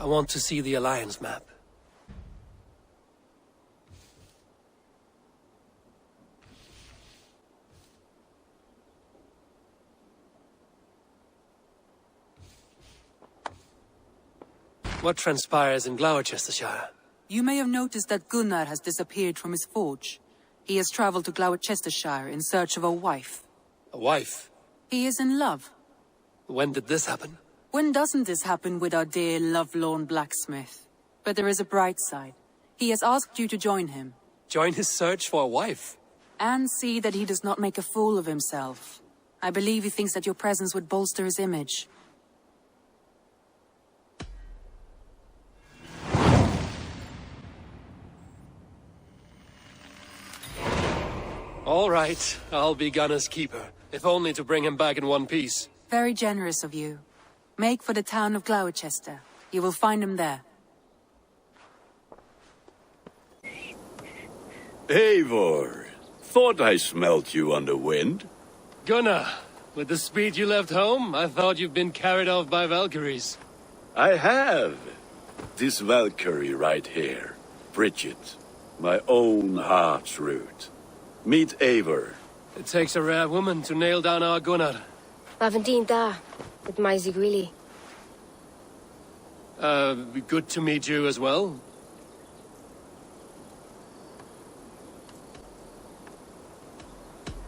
I want to see the Alliance map. What transpires in Glowecestrescire? You may have noticed that Gunnar has disappeared from his forge. He has traveled to Glowecestrescire in search of a wife. A wife? He is in love. When did this happen? When doesn't this happen with our dear lovelorn blacksmith? But there is a bright side. He has asked you to join him. Join his search for a wife? And see that he does not make a fool of himself. I believe he thinks that your presence would bolster his image. All right, I'll be Gunner's keeper, if only to bring him back in one piece. Very generous of you. Make for the town of Glowechester. You will find him there. Eivor, thought I smelt you on the wind. Gunnar, with the speed you left home, I thought you'd been carried off by Valkyries. I have. This Valkyrie right here, Bridget, my own heart's root. Meet Eivor. It takes a rare woman to nail down our Gunnar. Lavendine da, with my Zigrili. Good to meet you as well.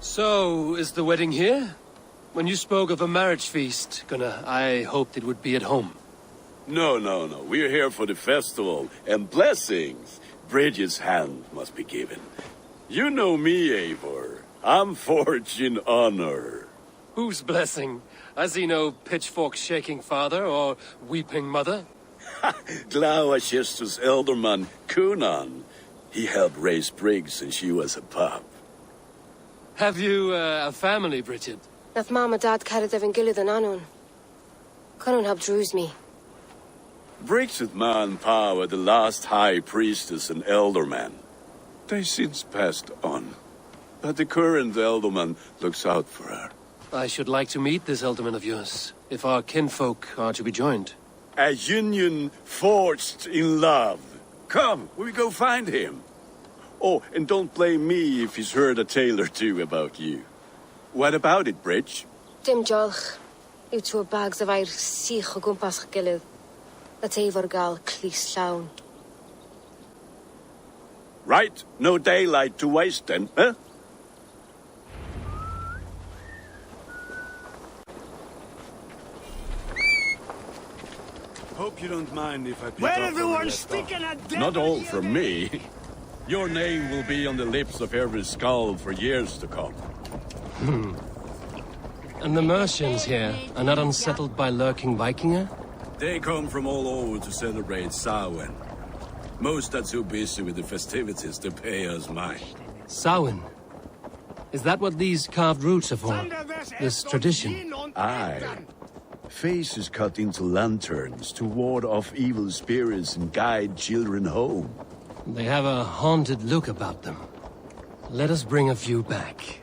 So, is the wedding here? When you spoke of a marriage feast, Gunnar, I hoped it would be at home. No. We're here for the festival and blessings. Bridget's hand must be given. You know me, Eivor. I'm forged in honor. Whose blessing? I see no pitchfork-shaking father or weeping mother. Glowecester's elderman, Kunan. He helped raise Briggs and she was a pup. Have you a family, Bridget? Nath mom and dad carried evan gilid an anun. Conan helped druise me. Briggs with man Pa were the last high priestess and elderman. They since passed on. But the current elderman looks out for her. I should like to meet this elderman of yours, if our kinfolk are to be joined. A union forged in love. Come, we go find him. Oh, and don't blame me if he's heard a tale or two about you. What about it, Bridge? Dim jolch. You two bags of air sich o gwmpas gilid. That Eivor gal clis llawn. Right, no daylight to waste then, huh? Hope you don't mind if I pick Where up everyone's speaking at them. Not all from me. Your name will be on the lips of every skull for years to come. And the Mercians here are not unsettled by lurking Vikinger? They come from all over to celebrate Samhain. Most are too busy with the festivities to pay us mind. Samhain? Is that what these carved roots are for? This tradition? Aye. Faces cut into lanterns to ward off evil spirits and guide children home. They have a haunted look about them. Let us bring a few back.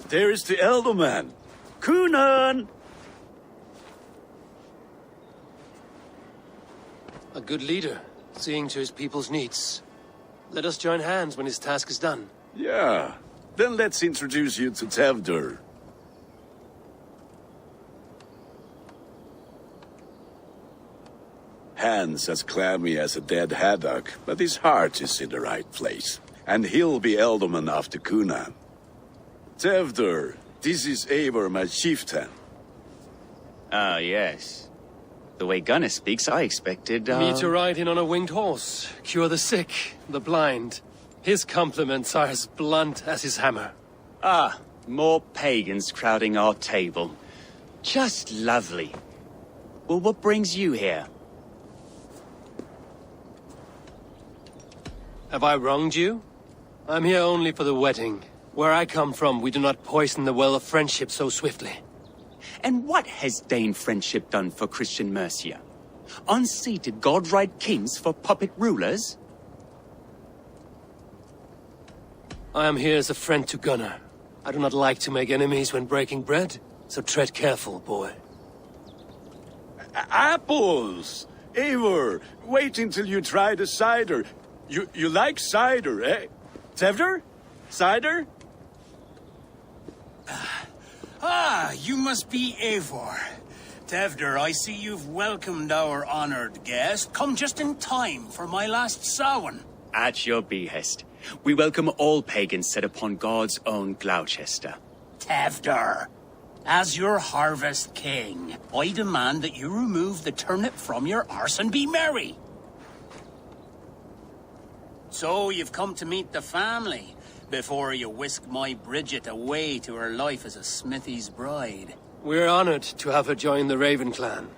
There is the elderman. Kunan! A good leader, seeing to his people's needs. Let us join hands when his task is done. Yeah. Then let's introduce you to Tevdur. Hands as clammy as a dead haddock, but his heart is in the right place. And he'll be elderman after Kunan. Tevdur, this is Eivor, my chieftain. Ah, yes. The way Gunnar speaks, I expected, Me to ride in on a winged horse, cure the sick, the blind. His compliments are as blunt as his hammer. Ah, more pagans crowding our table. Just lovely. Well, what brings you here? Have I wronged you? I'm here only for the wedding. Where I come from, we do not poison the well of friendship so swiftly. And what has Dane friendship done for Christian Mercia? Unseated godride kings for puppet rulers? I am here as a friend to Gunnar. I do not like to make enemies when breaking bread, so tread careful, boy. Apples! Eivor, wait until you try the cider. You like cider, eh? Tevder? Cider? Ah, you must be Eivor. Tevder, I see you've welcomed our honored guest. Come just in time for my last Samhain. At your behest. We welcome all pagans set upon God's own Gloucester. Tevder, as your harvest king, I demand that you remove the turnip from your arse and be merry. So you've come to meet the family before you whisk my Bridget away to her life as a smithy's bride. We're honored to have her join the Raven clan,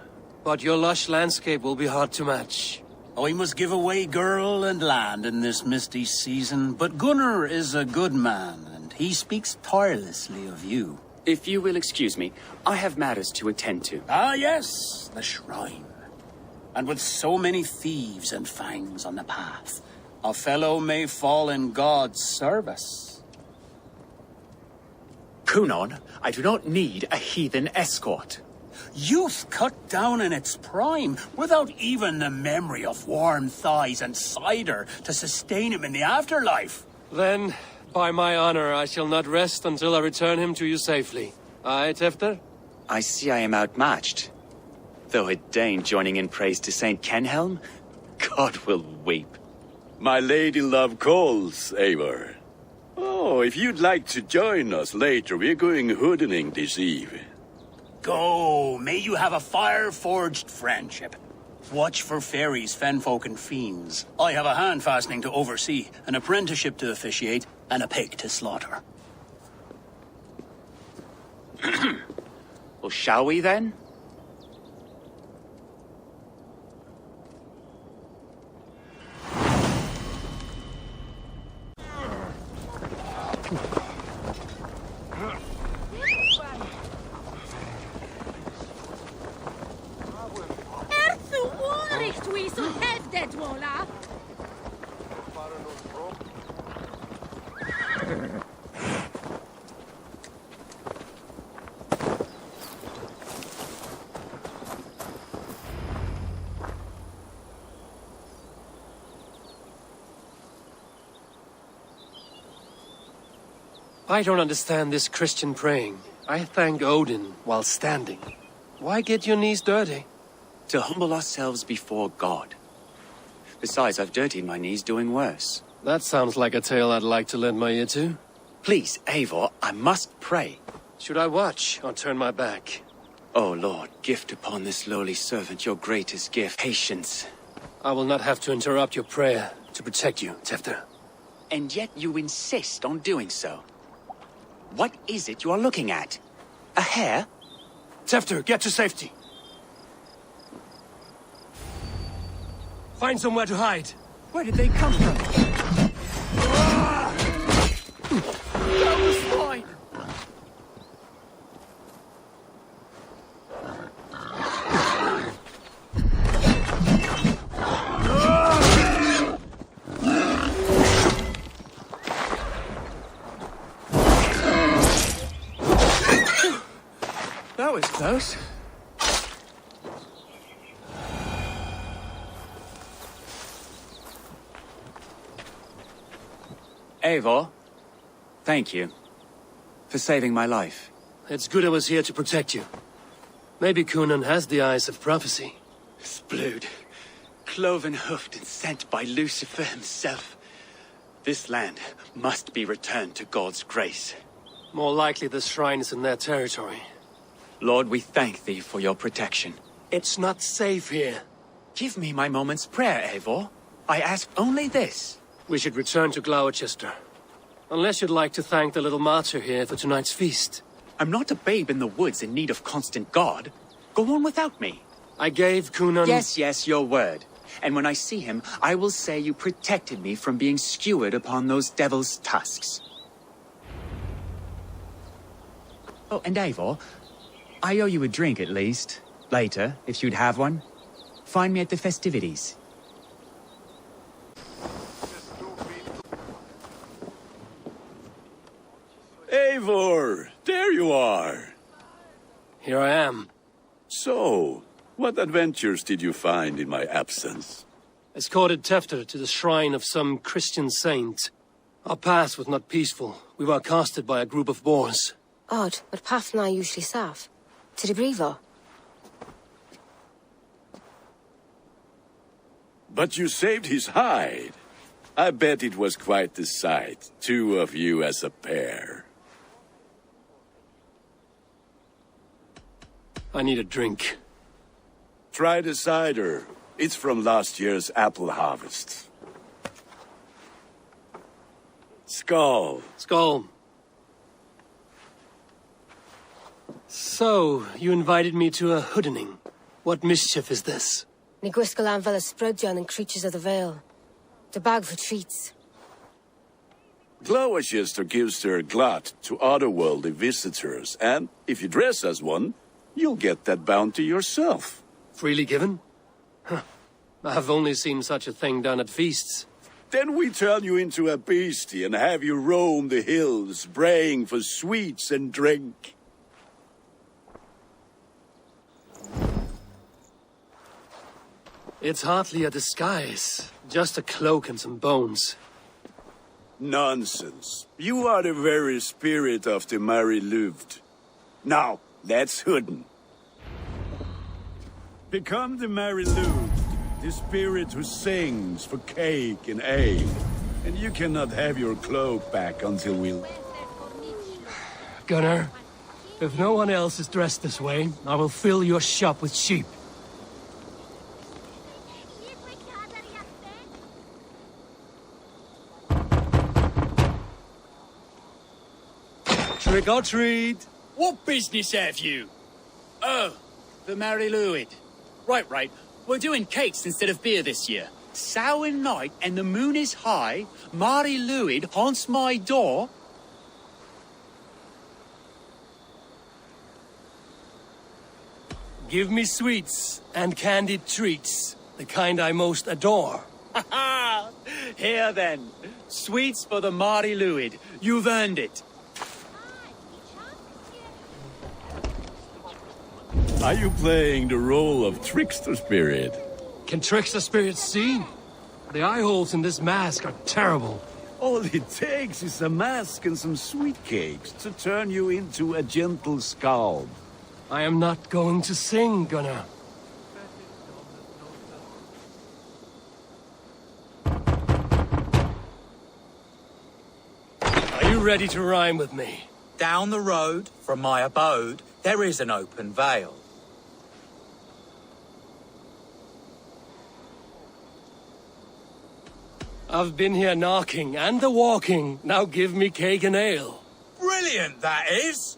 but your lush landscape will be hard to match. I must give away girl and land in this misty season, but Gunnar is a good man, and he speaks tirelessly of you. If you will excuse me, I have matters to attend to. Ah, yes, the shrine. And with so many thieves and fangs on the path, a fellow may fall in God's service. Kunon, I do not need a heathen escort. Youth cut down in its prime, without even the memory of warm thighs and cider to sustain him in the afterlife. Then, by my honor, I shall not rest until I return him to you safely. Aye, Tefter? I see I am outmatched. Though a Dane joining in praise to Saint Kenhelm, God will weep. My lady love calls, Eivor. Oh, if you'd like to join us later, we're going hoodening this eve. Go, may you have a fire-forged friendship. Watch for fairies, fenfolk, and fiends. I have a hand fastening to oversee, an apprenticeship to officiate, and a pig to slaughter. Well, shall we then? I don't understand this Christian praying. I thank Odin while standing. Why get your knees dirty? To humble ourselves before God. Besides, I've dirtied my knees doing worse. That sounds like a tale I'd like to lend my ear to. Please, Eivor, I must pray. Should I watch or turn my back? Oh Lord, gift upon this lowly servant your greatest gift, patience. I will not have to interrupt your prayer to protect you, Tefter. And yet you insist on doing so. What is it you are looking at? A hare? Tefter, get to safety. Find somewhere to hide. Where did they come from? That was fine. That was close. Eivor, thank you for saving my life. It's good I was here to protect you. Maybe Kunan has the eyes of prophecy. Splood, cloven-hoofed and sent by Lucifer himself. This land must be returned to God's grace. More likely the shrine is in their territory. Lord, we thank thee for your protection. It's not safe here. Give me my moment's prayer, Eivor. I ask only this. We should return to Glowecester. Unless you'd like to thank the little martyr here for tonight's feast. I'm not a babe in the woods in need of constant God. Go on without me. I gave Kunan... Yes, your word. And when I see him, I will say you protected me from being skewered upon those devil's tusks. Oh, and Eivor, I owe you a drink at least. Later, if you'd have one. Find me at the festivities. Eivor, there you are. Here I am. So, what adventures did you find in my absence? Escorted Tefter to the shrine of some Christian saint. Our path was not peaceful. We were accosted by a group of boars. Odd, but path na usually safe. To the Brevo. But you saved his hide. I bet it was quite the sight, two of you as a pair. I need a drink. Try the cider. It's from last year's apple harvest. Skull. Skull. So, you invited me to a hoodening. What mischief is this? Ni gwisgalan fel ysbrydion and creatures of the Vale. The bag for treats. Glowecestrescire gives their glut to otherworldly visitors, and if you dress as one, you'll get that bounty yourself. Freely given? Huh. I've only seen such a thing done at feasts. Then we turn you into a beastie and have you roam the hills, braying for sweets and drink. It's hardly a disguise. Just a cloak and some bones. Nonsense. You are the very spirit of the Mary Louved. Now, let's hooden. Become the Mary Louved, the spirit who sings for cake and ale. And you cannot have your cloak back until we'll... Gunnar, if no one else is dressed this way, I will fill your shop with sheep. Trick or treat! What business have you? Oh, the Mary Louid. Right. We're doing cakes instead of beer this year. Sour night and the moon is high. Mary Louid haunts my door. Give me sweets and candied treats, the kind I most adore. Ha ha! Here then, sweets for the Mary Louid. You've earned it. Are you playing the role of trickster spirit? Can trickster spirits see? The eye holes in this mask are terrible. All it takes is a mask and some sweet cakes to turn you into a gentle scald. I am not going to sing, Gunnar. Are you ready to rhyme with me? Down the road from my abode, there is an open vale. I've been here knocking and the walking. Now give me cake and ale. Brilliant, that is!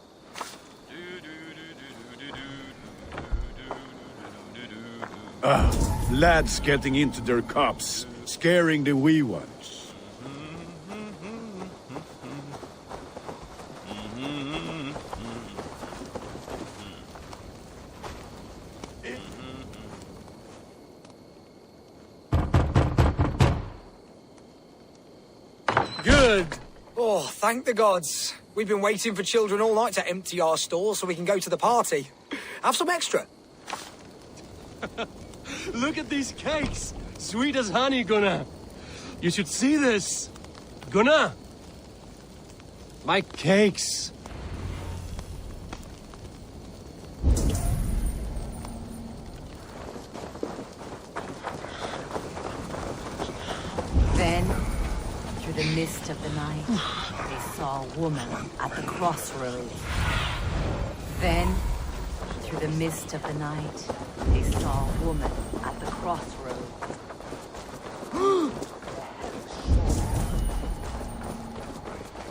Lads getting into their cups, scaring the wee ones. Good. Oh, thank the gods. We've been waiting for children all night to empty our stores so we can go to the party. Have some extra. Look at these cakes. Sweet as honey, Gunnar. You should see this. Gunnar. My cakes. Then, through the mist of the night, they saw a woman at the crossroads. Then, through the mist of the night, they saw a woman at the crossroads.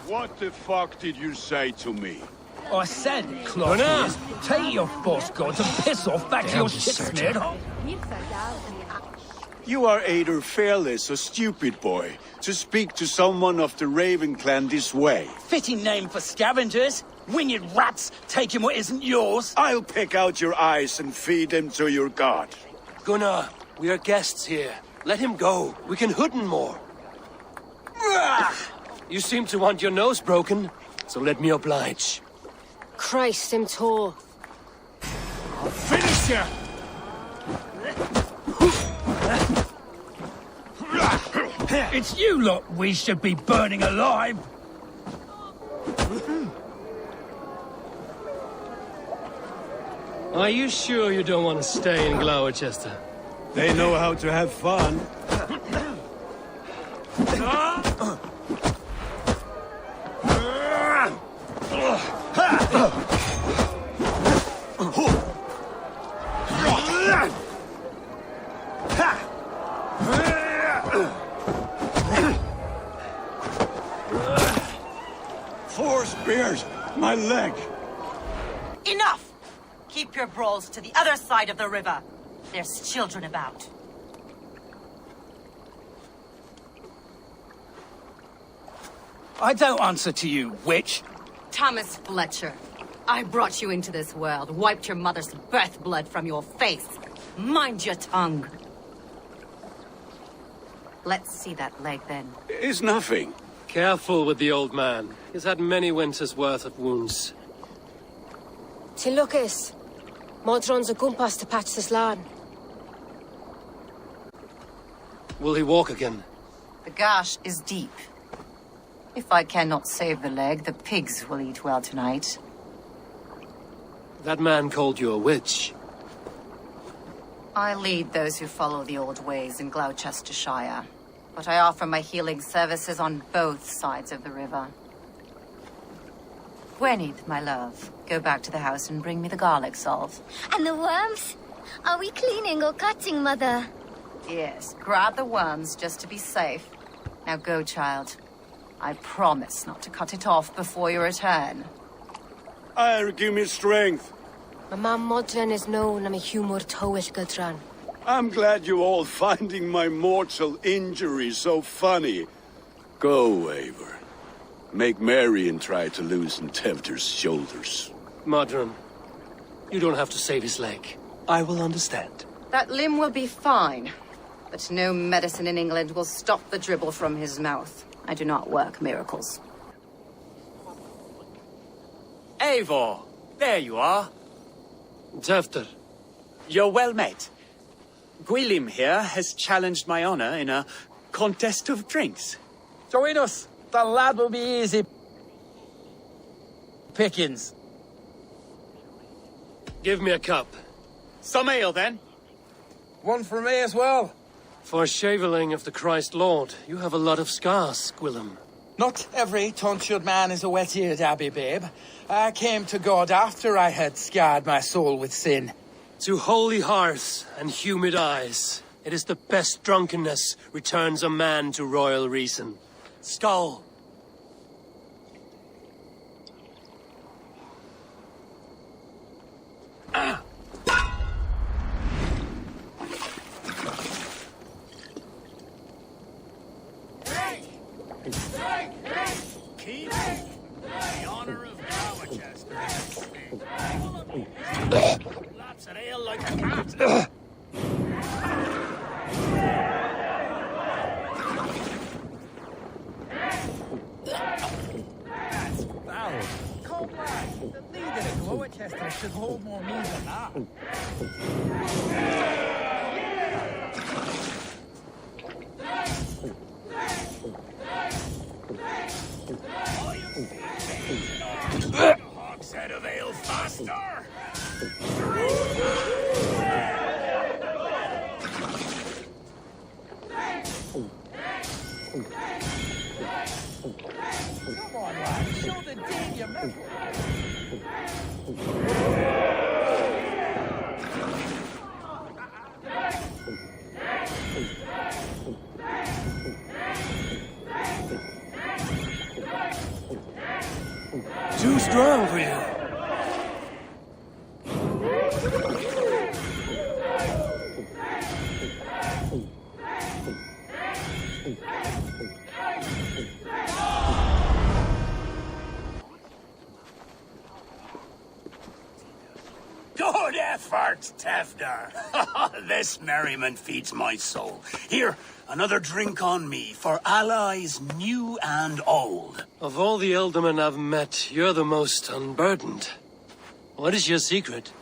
What the fuck did you say to me? I said, Claudius, take your false gods and piss off back to your shit-smeared home. You are either fearless or stupid, boy, to speak to someone of the Raven clan this way. Fitting name for scavengers. Winged rats taking what isn't yours. I'll pick out your eyes and feed them to your god. Gunnar, we are guests here. Let him go. We can hooten more. You seem to want your nose broken, so let me oblige. Christ, him tall. I'll finish you! It's you lot we should be burning alive! Are you sure you don't want to stay in Glowechester? They know how to have fun. Four spears! My leg! Enough! Keep your brawls to the other side of the river. There's children about. I don't answer to you, witch. Thomas Fletcher, I brought you into this world, wiped your mother's birth blood from your face. Mind your tongue. Let's see that leg, then. It's nothing. Careful with the old man. He's had many winters' worth of wounds. Till Lucas. Modron's a gumpas to patch this land. Will he walk again? The gash is deep. If I cannot save the leg, the pigs will eat well tonight. That man called you a witch. I lead those who follow the old ways in Glowecestrescire, but I offer my healing services on both sides of the river. Gwenith, my love, go back to the house and bring me the garlic salve. And the worms? Are we cleaning or cutting, Mother? Yes, grab the worms just to be safe. Now go, child. I promise not to cut it off before you return. Give me strength. My mam Modron is known am a humor towish gudran. I'm glad you're all finding my mortal injury so funny. Go, Eivor. Make merry and try to loosen Tevder's shoulders. Modron, you don't have to save his leg. I will understand. That limb will be fine, but no medicine in England will stop the dribble from his mouth. I do not work miracles. Eivor, there you are. Tevder. You're well met. Gwilym here has challenged my honor in a contest of drinks. Join us. The lad will be easy pickings. Give me a cup. Some ale, then. One for me as well. For shaveling of the Christ Lord, you have a lot of scars, Gwilym. Not every tonsured man is a wet-eared abbey, babe. I came to God after I had scarred my soul with sin. To holy hearths and humid eyes, it is the best drunkenness returns a man to royal reason. Skull. Keep the honor of Glowechester. Laps at ale like a cat. That's foul. Cold lad, the leader of Glowechester should hold more meat than that. Hogshead of ale faster! Come on, lad. Show the dig you meant. Too strong for you. Go Good effort, Tevder. This merriment feeds my soul. Here, another drink on me for allies new and old. Of all the Eldermen I've met, you're the most unburdened. What is your secret?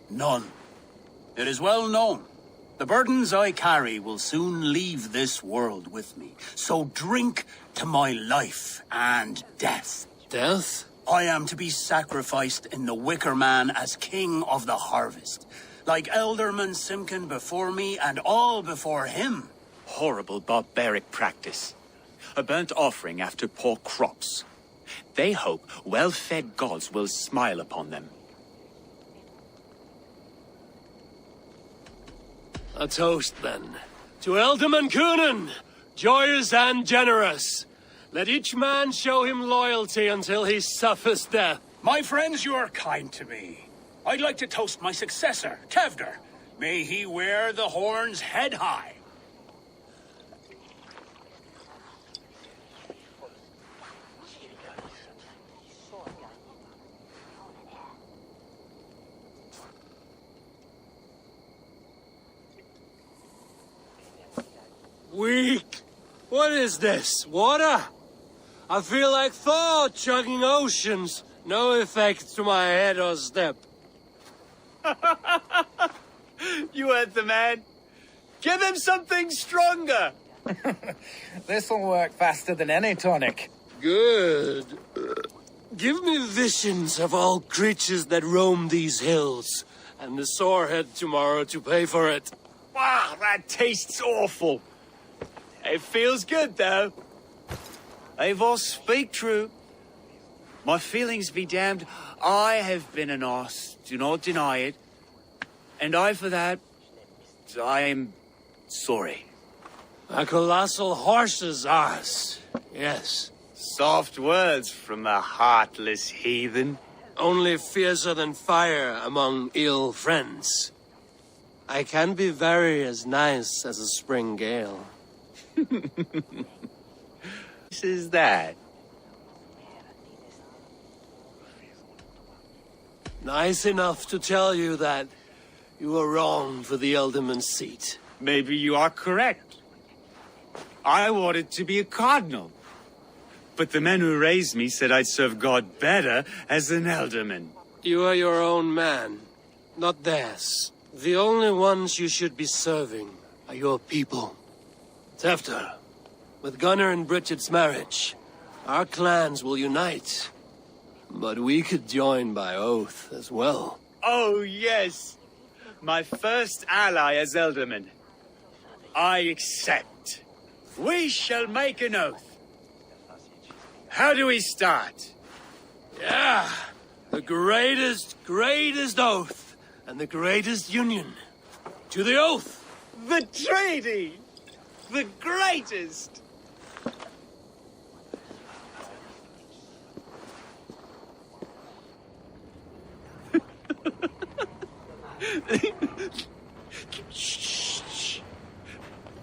None. It is well known. The burdens I carry will soon leave this world with me. So drink to my life and death. Death? I am to be sacrificed in the Wicker Man as king of the harvest. Like Elderman Simkin before me and all before him. Horrible barbaric practice. A burnt offering after poor crops. They hope well-fed gods will smile upon them. A toast, then. To Elderman Coonan, joyous and generous. Let each man show him loyalty until he suffers death. My friends, you are kind to me. I'd like to toast my successor, Tevder. May he wear the horns head high. Weak. What is this? Water? I feel like Thor chugging oceans. No effect to my head or step. You heard the man. Give him something stronger. This'll work faster than any tonic. Good. Give me visions of all creatures that roam these hills, and the sorehead tomorrow to pay for it. Wow, that tastes awful. It feels good, though. Eivor, speak true. My feelings be damned. I have been an arse, do not deny it. And I, for that, I am sorry. A colossal horse's arse, yes. Soft words from a heartless heathen. Only fiercer than fire among ill friends. I can be very as nice as a spring gale. This is that. Nice enough to tell you that you were wrong for the Elderman's seat. Maybe you are correct. I wanted to be a cardinal. But the men who raised me said I'd serve God better as an Elderman. You are your own man, not theirs. The only ones you should be serving are your people. Tefter, with Gunnar and Bridget's marriage, our clans will unite. But we could join by oath as well. Oh, yes. My first ally as Elderman. I accept. We shall make an oath. How do we start? Yeah, the greatest oath, and the greatest union. To the oath! The treaty! The greatest! Shh.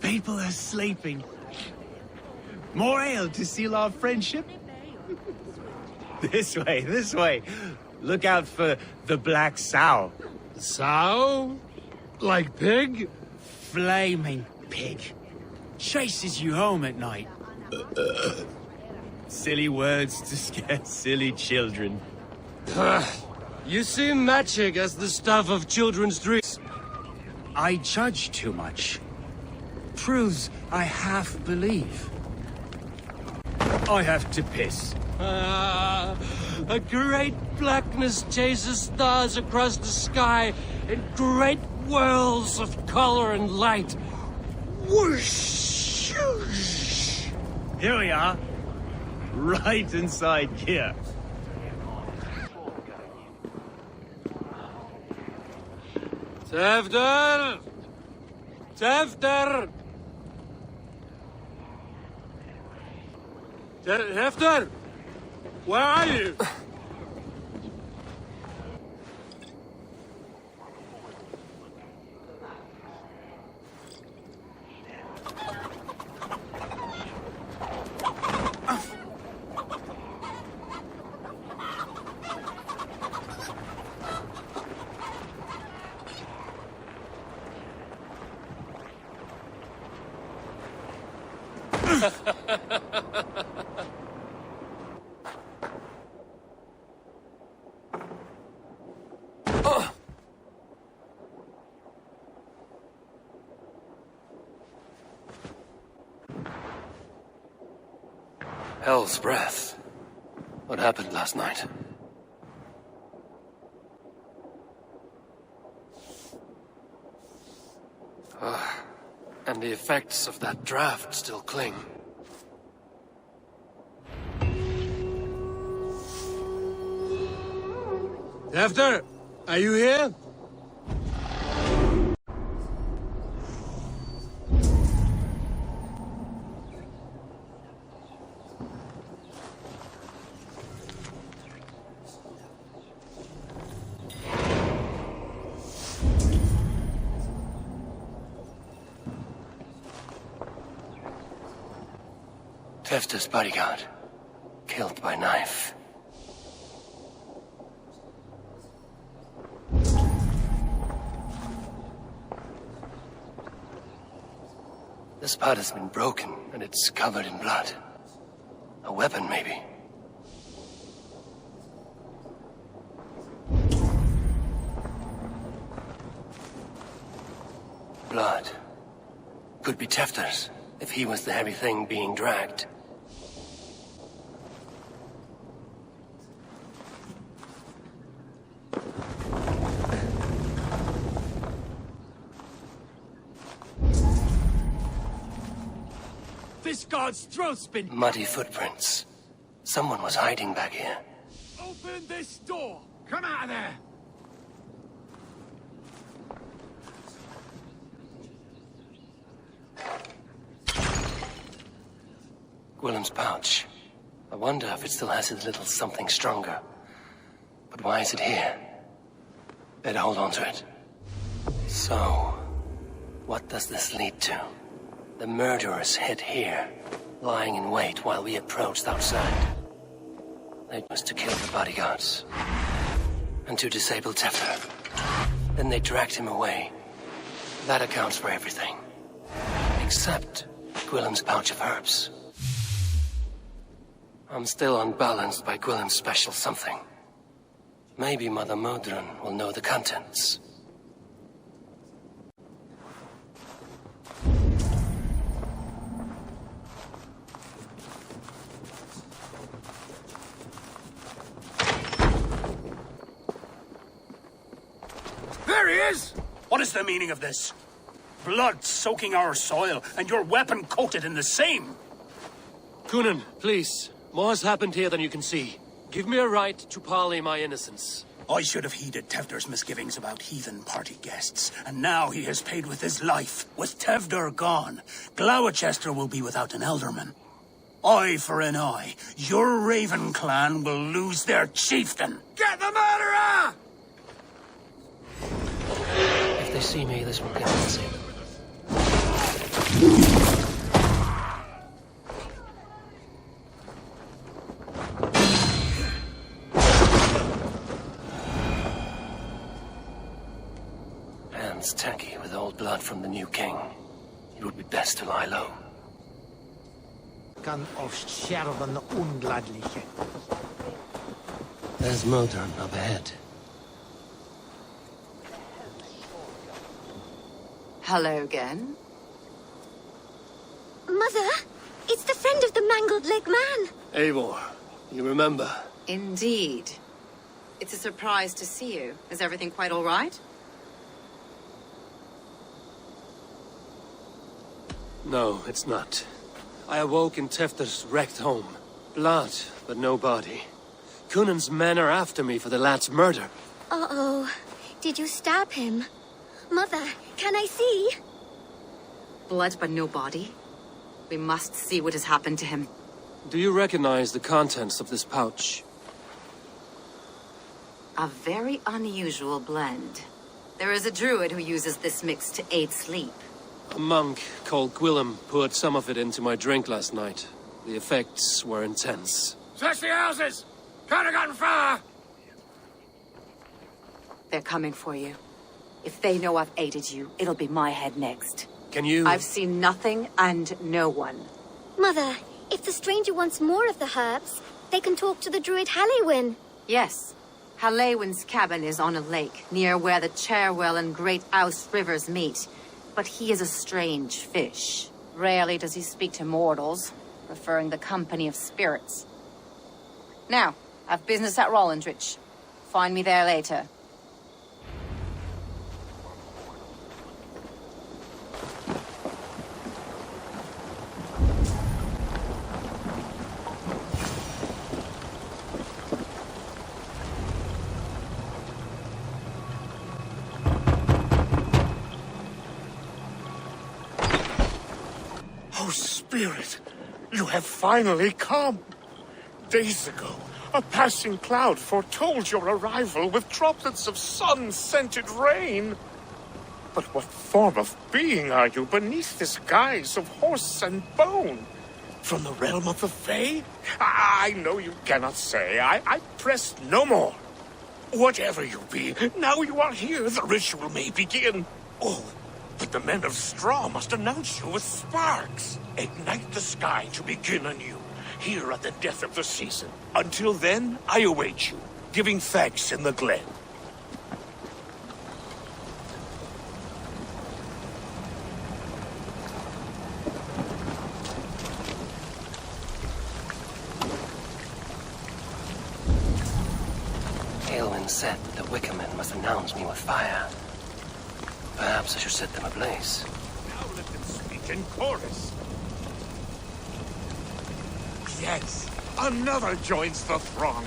People are sleeping. More ale to seal our friendship? This way. Look out for the black sow. Sow? Like pig? Flaming pig. Chases you home at night. Silly words to scare silly children. You see magic as the stuff of children's dreams. I judge too much. Proves I half believe. I have to piss. A great blackness chases stars across the sky in great whirls of color and light. Whoosh! Here we are. Right inside here. Tefter! Tefter! Tefter! Where are you? Hell's breath. What happened last night? And the effects of that draft still cling. Tefter, are you here? Tefter's bodyguard, killed by knife. The spot has been broken, and it's covered in blood. A weapon, maybe. Blood. Could be Tefter's, if he was the heavy thing being dragged. This guard's throat's been... Muddy footprints. Someone was hiding back here. Open this door! Come out of there! Gwillem's pouch. I wonder if it still has a little something stronger. But why is it here? Better hold on to it. So, what does this lead to? The murderers hid here, lying in wait while we approached outside. It was to kill the bodyguards. And to disable Tefter. Then they dragged him away. That accounts for everything. Except Gwillem's pouch of herbs. I'm still unbalanced by Gwillem's special something. Maybe Mother Modron will know the contents. There he is! What is the meaning of this? Blood soaking our soil, and your weapon coated in the same! Kunin, please. More has happened here than you can see. Give me a right to parley my innocence. I should have heeded Tevder's misgivings about heathen party guests, and now he has paid with his life. With Tevder gone, Glowecester will be without an elderman. Eye for an eye. Your Raven clan will lose their chieftain. Get the murderer! If they see me, this will convince him. Hands tacky with old blood from the new king. It would be best to lie low. There's Modron up ahead. Hello again. Mother, it's the friend of the mangled leg man. Eivor, you remember? Indeed. It's a surprise to see you. Is everything quite all right? No, it's not. I awoke in Tefter's wrecked home. Blood, but no body. Kunin's men are after me for the lad's murder. Uh-oh. Did you stab him? Mother, can I see? Blood but no body? We must see what has happened to him. Do you recognize the contents of this pouch? A very unusual blend. There is a druid who uses this mix to aid sleep. A monk called Gwillem poured some of it into my drink last night. The effects were intense. Search the houses! Can't have gotten far! They're coming for you. If they know I've aided you, it'll be my head next. Can you... I've seen nothing and no one. Mother, if the stranger wants more of the herbs, they can talk to the druid Halewyn. Yes. Halewyn's cabin is on a lake, near where the Cherwell and Great Ouse rivers meet. But he is a strange fish. Rarely does he speak to mortals, preferring the company of spirits. Now, I've business at Rollindrich. Find me there later. Oh, Spirit, you have finally come. Days ago, a passing cloud foretold your arrival with droplets of sun-scented rain. But what form of being are you beneath this guise of horse and bone? From the realm of the Fae? I know you cannot say. I press no more. Whatever you be, now you are here, the ritual may begin. Oh, but the men of straw must announce you with sparks. Ignite the sky to begin anew, here at the death of the season. Until then, I await you, giving thanks in the glen. Aelwyn said the Wickermen must announce me with fire. Perhaps I should set them ablaze. Now let them speak in chorus. Yes, another joins the throng.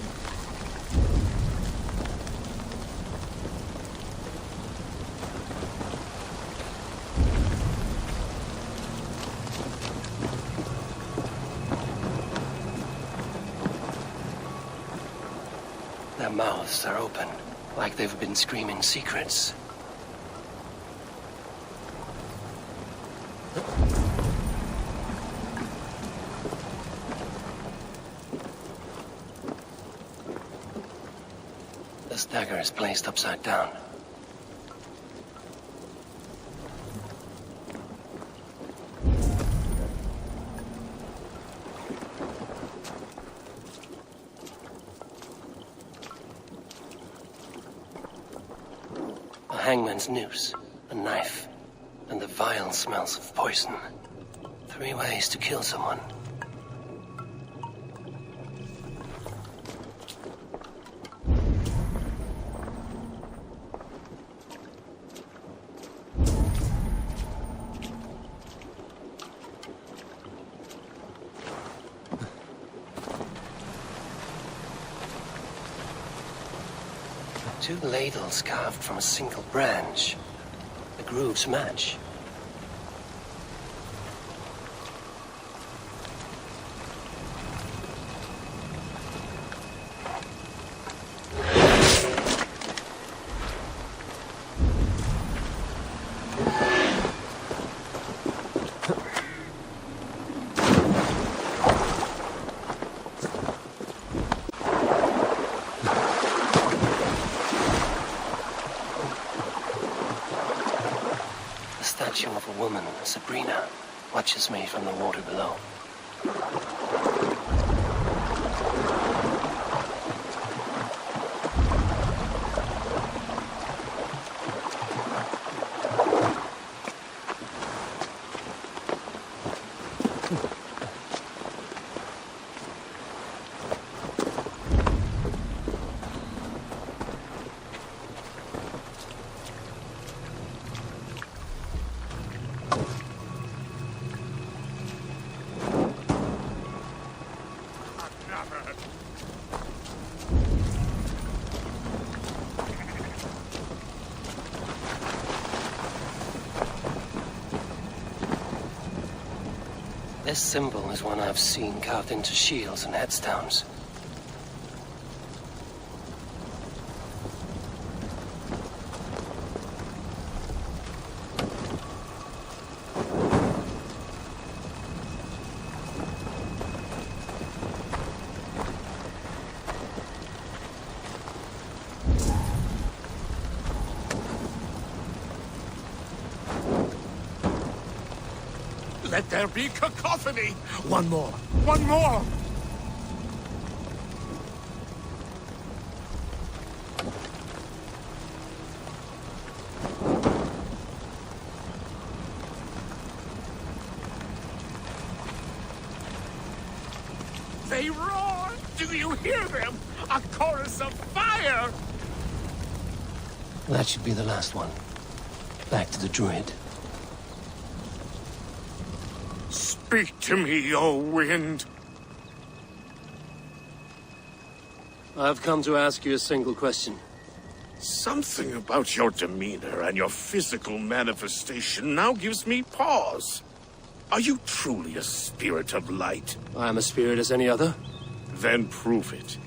Their mouths are open, like they've been screaming secrets. This dagger is placed upside down. A hangman's noose, a knife, and the vile smells of poison. 3 ways to kill someone. Two ladles carved from a single branch. The grooves match. The statue of a woman, Sabrina, watches me from the water below. This symbol is one I've seen carved into shields and headstones. Let there be cacophony! One more! One more! They roar! Do you hear them? A chorus of fire! That should be the last one. Back to the druid. Speak to me, O wind! I've come to ask you a single question. Something about your demeanor and your physical manifestation now gives me pause. Are you truly a spirit of light? I am a spirit as any other. Then prove it.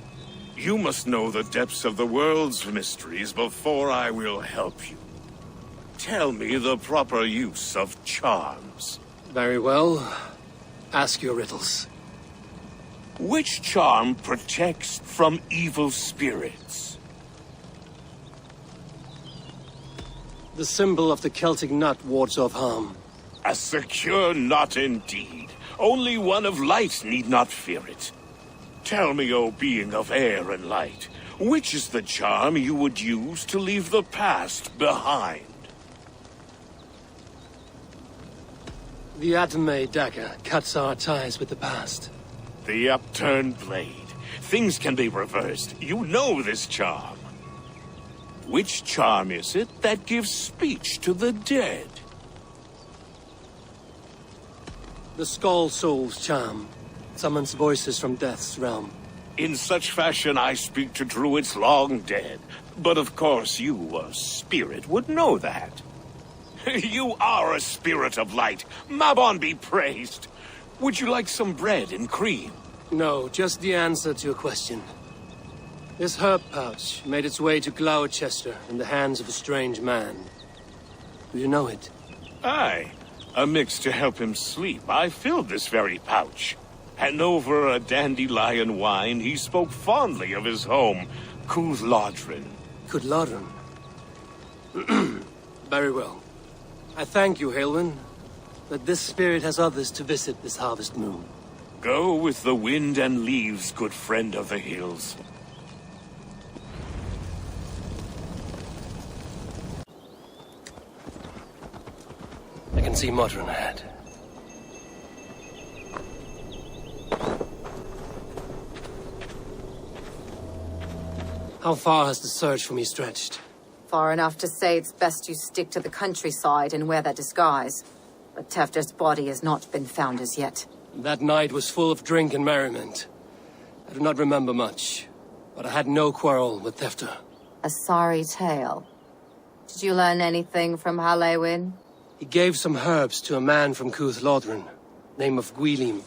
You must know the depths of the world's mysteries before I will help you. Tell me the proper use of charms. Very well. Ask your riddles. Which charm protects from evil spirits? The symbol of the Celtic nut wards off harm. A secure knot indeed. Only one of light need not fear it. Tell me, O being of air and light, which is the charm you would use to leave the past behind? The Adame dagger cuts our ties with the past. The upturned blade. Things can be reversed. You know this charm. Which charm is it that gives speech to the dead? The Skull Soul's charm summons voices from death's realm. In such fashion I speak to druids long dead. But of course you, a spirit, would know that. You are a spirit of light. Mabon be praised. Would you like some bread and cream? No, just the answer to a question. This herb pouch made its way to Glowecester in the hands of a strange man. Do you know it? Aye. A mix to help him sleep. I filled this very pouch. And over a dandelion wine, he spoke fondly of his home, Cúthládrin. Cúthládrin? Very well. I thank you, Halwyn, that this spirit has others to visit this harvest moon. Go with the wind and leaves, good friend of the hills. I can see Modron ahead. How far has the search for me stretched? Far enough to say it's best you stick to the countryside and wear that disguise. But Tefder's body has not been found as yet. That night was full of drink and merriment. I do not remember much, but I had no quarrel with Tefder. A sorry tale. Did you learn anything from Halewyn? He gave some herbs to a man from Cúthládrin, name of Gwilym.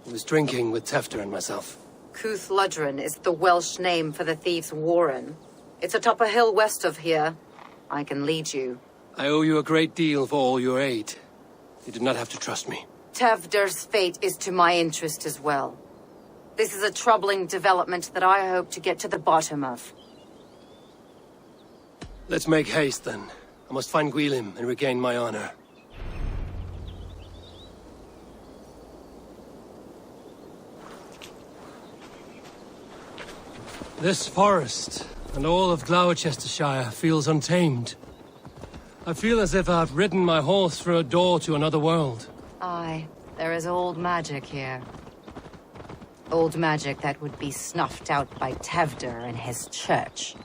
He was drinking with Tefder and myself. Cúthládrin is the Welsh name for the thieves' warren. It's atop a hill west of here. I can lead you. I owe you a great deal for all your aid. You did not have to trust me. Tefder's fate is to my interest as well. This is a troubling development that I hope to get to the bottom of. Let's make haste, then. I must find Gwilym and regain my honor. This forest and all of Glowecestrescire feels untamed. I feel as if I've ridden my horse through a door to another world. Aye, there is old magic here. Old magic that would be snuffed out by Tefder and his church.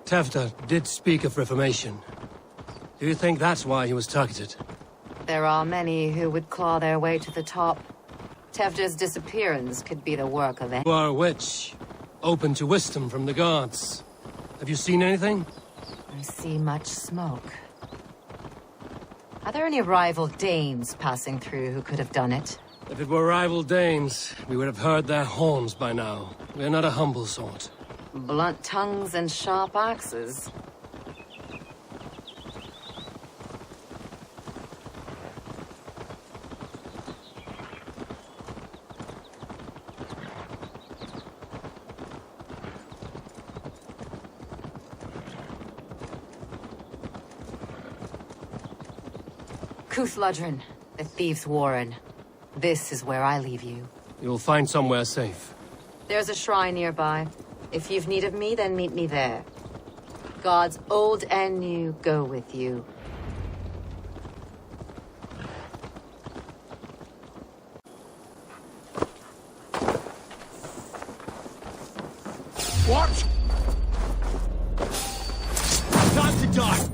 Tefder did speak of reformation. Do you think that's why he was targeted? There are many who would claw their way to the top. Tefder's disappearance could be the work of it. You are a witch, open to wisdom from the gods. Have you seen anything? I see much smoke. Are there any rival Danes passing through who could have done it? If it were rival Danes, we would have heard their horns by now. We are not a humble sort. Blunt tongues and sharp axes. Cúthládrin. The Thieves' Warren. This is where I leave you. You'll find somewhere safe. There's a shrine nearby. If you've need of me, then meet me there. Gods old and new go with you. What? Time to die!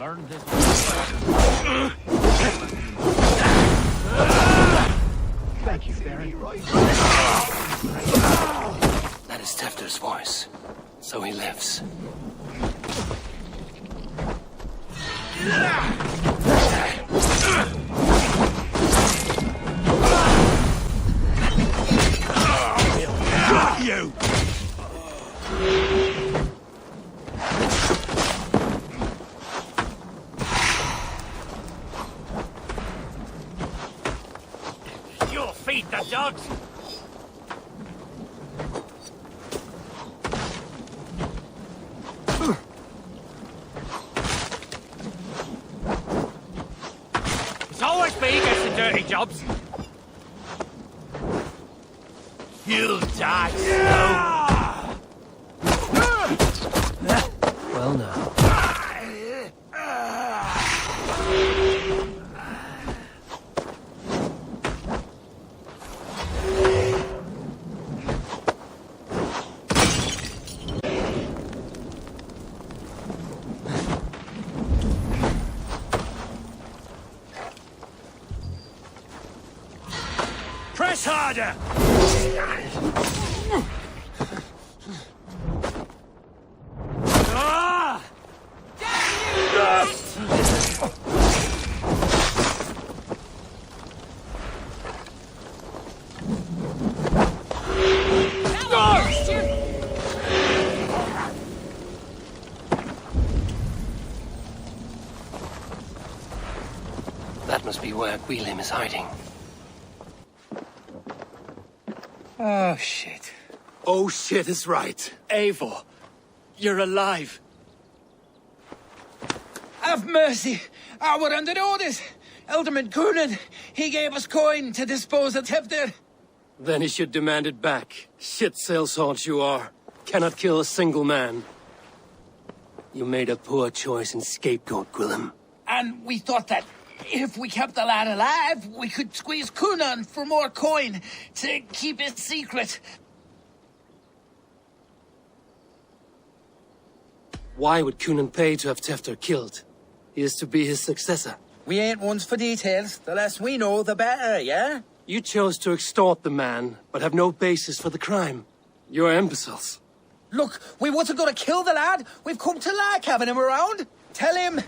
Learn this. Thank you, Baron. That is Tefter's voice. So he lives. Got you! You'll feed the dogs! It's always me who gets the dirty jobs. You'll die slow. Well now. Press harder! Ah! That must be where Gwilym is hiding. Oh, shit. Oh shit is right. Eivor, you're alive. Have mercy! We're under orders! Alderman Coonan, he gave us coin to dispose of Tefter. Then he should demand it back. Shit sellsword you are. Cannot kill a single man. You made a poor choice in scapegoat, Gwilym. And we thought that if we kept the lad alive, we could squeeze Coonan for more coin to keep it secret. Why would Coonan pay to have Tefter killed? He is to be his successor. We ain't ones for details. The less we know, the better, yeah? You chose to extort the man, but have no basis for the crime. You're imbeciles. Look, we wasn't gonna kill the lad. We've come to like having him around. Tell him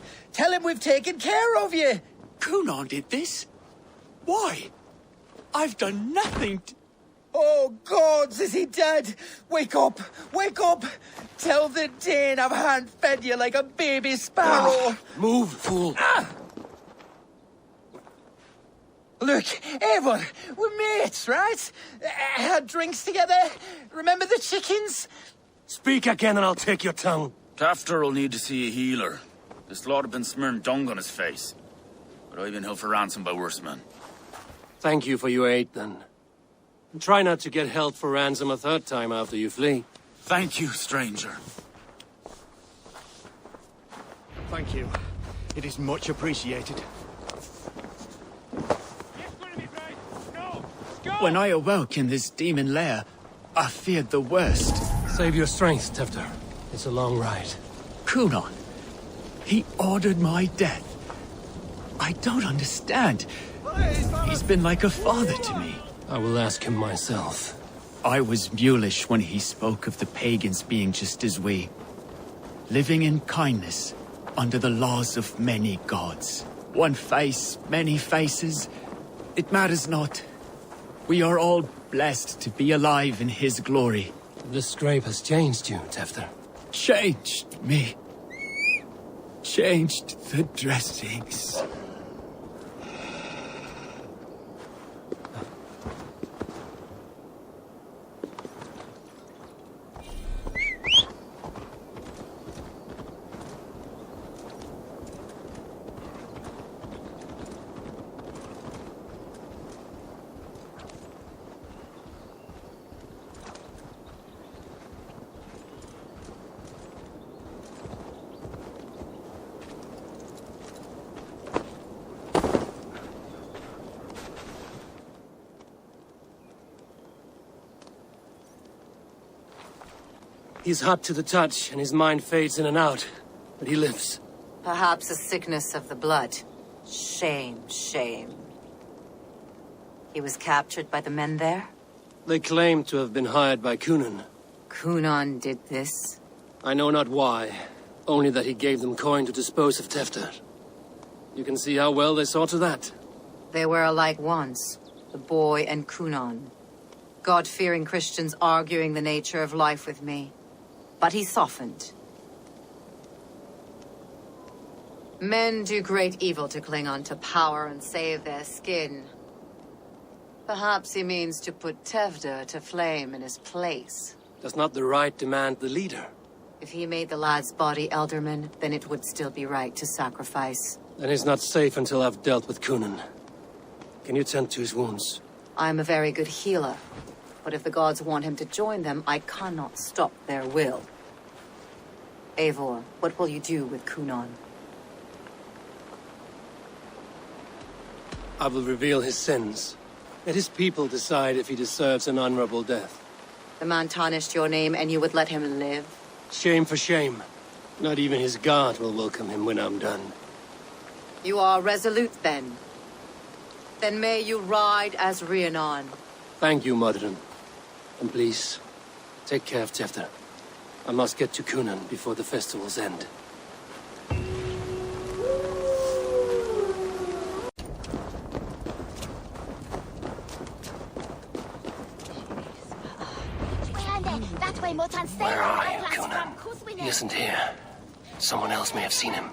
we've taken care of you. Coonan did this? Why? I've done nothing to... Oh, gods, is he dead? Wake up! Wake up! Tell the Dane I've hand-fed you like a baby sparrow. Move, fool. Look, Eivor, we're mates, right? Had drinks together. Remember the chickens? Speak again and I'll take your tongue. Tafter will need to see a healer. This lord have been smearing dung on his face. But I've been held for ransom by worse men. Thank you for your aid, then. And try not to get held for ransom a third time after you flee. Thank you, stranger. Thank you. It is much appreciated. When I awoke in this demon lair, I feared the worst. Save your strength, Tefter. It's a long ride. Coonan, he ordered my death. I don't understand. He's been like a father to me. I will ask him myself. I was mulish when he spoke of the pagans being just as we. Living in kindness, under the laws of many gods. One face, many faces. It matters not. We are all blessed to be alive in his glory. This scrape has changed you, Tefter. Changed me. changed the dressings. He's hot to the touch, and his mind fades in and out. But he lives. Perhaps a sickness of the blood. Shame, shame. He was captured by the men there? They claim to have been hired by Cunan. Cunan did this? I know not why. Only that he gave them coin to dispose of Tefter. You can see how well they saw to that. They were alike once. The boy and Cunan. God-fearing Christians arguing the nature of life with me. But he softened. Men do great evil to cling on to power and save their skin. Perhaps he means to put Tevder to flame in his place. Does not the right demand the leader? If he made the lad's body Elderman, then it would still be right to sacrifice. Then he's not safe until I've dealt with Cunan. Can you tend to his wounds? I am a very good healer. But if the gods want him to join them, I cannot stop their will. Eivor, what will you do with Cunan? I will reveal his sins. Let his people decide if he deserves an honorable death. The man tarnished your name and you would let him live? Shame for shame. Not even his guard will welcome him when I'm done. You are resolute then. Then may you ride as Rhiannon. Thank you, Modern. And please, take care of Tefter. I must get to Cunan before the festival's end. Where are you, Cunan? He isn't here. Someone else may have seen him.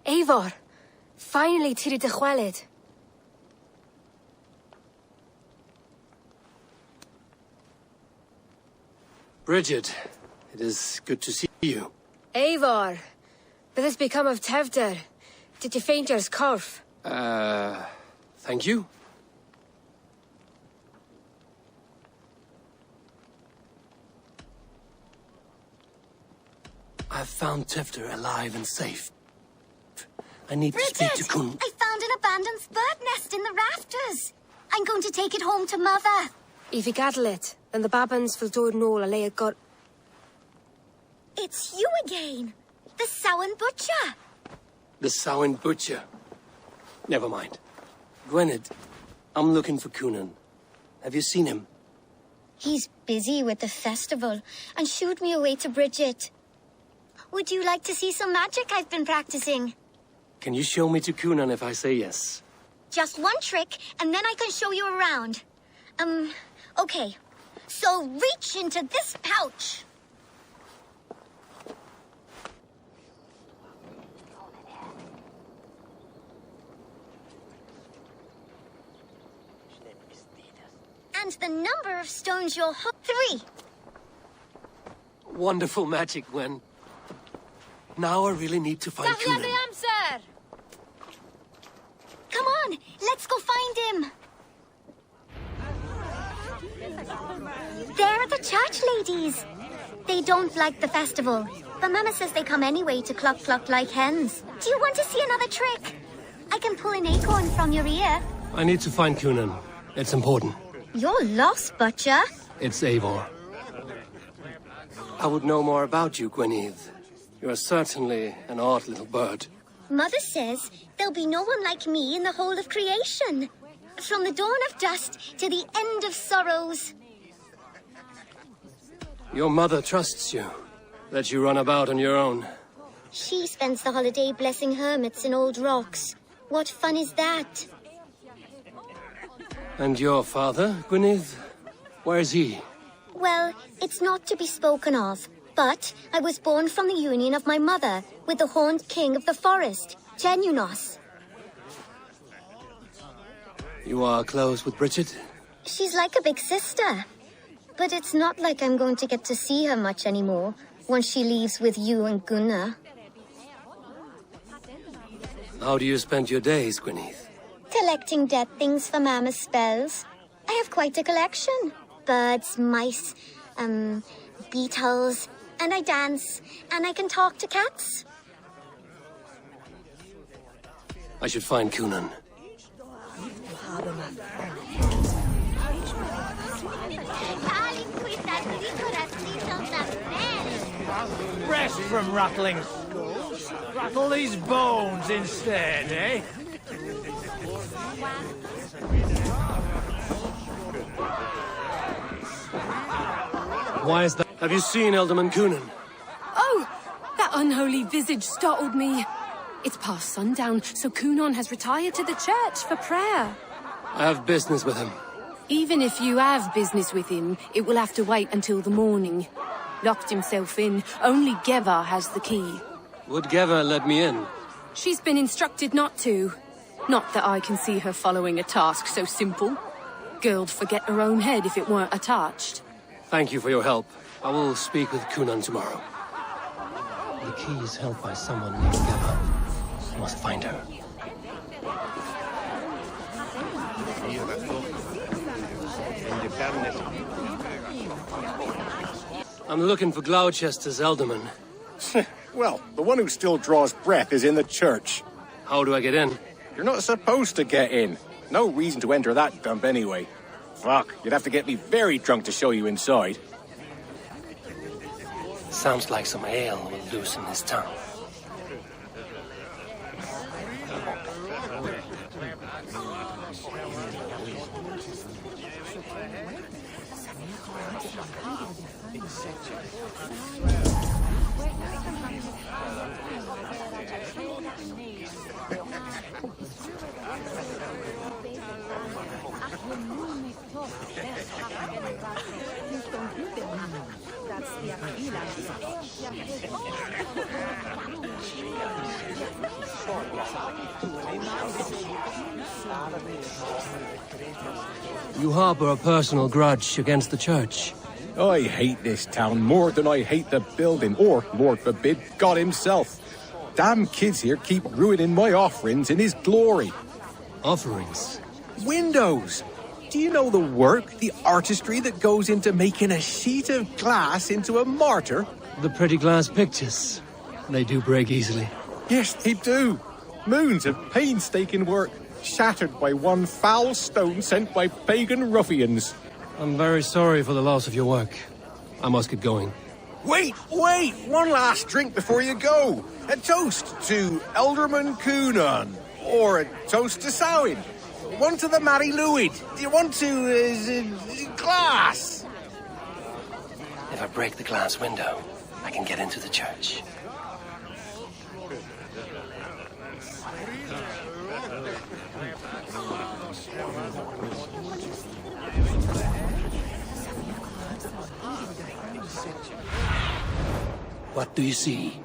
Eivor, finally tiri de chwaled. Bridget, it is good to see you. Eivor, what has become of Tevder? Did you faint your scarf? Thank you. I've found Tefter alive and safe. I need to speak to Kun. I found an abandoned bird nest in the rafters. I'm going to take it home to Mother. If you gaddle it, then the Babans will do no a lay got. It's you again. The Samhain Butcher. The Samhain Butcher. Never mind. Gwynedd, I'm looking for Cunan. Have you seen him? He's busy with the festival and shooed me away to Bridget. Would you like to see some magic I've been practicing? Can you show me to Cunan if I say yes? Just one trick, and then I can show you around. Okay. So reach into this pouch. And the number of stones you'll hold. 3. Wonderful magic, Gwen. Now I really need to find Cunan. Sir. Come on, let's go find him. They're the church ladies. They don't like the festival, but Mama says they come anyway to cluck cluck like hens. Do you want to see another trick? I can pull an acorn from your ear. I need to find Cunan. It's important. You're lost, Butcher. It's Eivor. I would know more about you, Gwynedd. You are certainly an odd little bird. Mother says there'll be no one like me in the whole of creation. From the dawn of dust to the end of sorrows. Your mother trusts you. Let you run about on your own. She spends the holiday blessing hermits in old rocks. What fun is that? And your father, Gwynedd? Where is he? Well, it's not to be spoken of. But I was born from the union of my mother with the horned king of the forest, Genunos. You are close with Bridget? She's like a big sister. But it's not like I'm going to get to see her much anymore once she leaves with you and Gunnar. How do you spend your days, Gwyneth? Collecting dead things for Mama's spells. I have quite a collection. Birds, mice, beetles, and I dance, and I can talk to cats. I should find Cunan. Rest from rattling. Rattle these bones instead, eh? Why is that? Have you seen Elderman Cunan? Oh! That unholy visage startled me. It's past sundown, so Cunan has retired to the church for prayer. I have business with him. Even if you have business with him, it will have to wait until the morning. Locked himself in. Only Geva has the key. Would Geva let me in? She's been instructed not to. Not that I can see her following a task so simple. Girl'd forget her own head if it weren't attached. Thank you for your help. I will speak with Cunan tomorrow. The key is held by someone named Geva. I must find her. I'm looking for Gloucester's Elderman. Well, the one who still draws breath is in the church. How do I get in? You're not supposed to get in. No reason to enter that dump anyway. Fuck, you'd have to get me very drunk to show you inside. Sounds like some ale will loosen his tongue. You harbor a personal grudge against the church. I hate this town more than I hate the building, or, Lord forbid, God himself. Damn kids here keep ruining my offerings in his glory. Offerings? Windows! Do you know the work, the artistry that goes into making a sheet of glass into a martyr? The pretty glass pictures. They do break easily. Yes, they do. Moons of painstaking work, shattered by one foul stone sent by pagan ruffians. I'm very sorry for the loss of your work. I must get going. Wait! One last drink before you go. A toast to Elderman Cunan. Or a toast to Samhain. One to the Mary Lwyd. Do you want to, glass? If I break the glass window, I can get into the church. What do you see?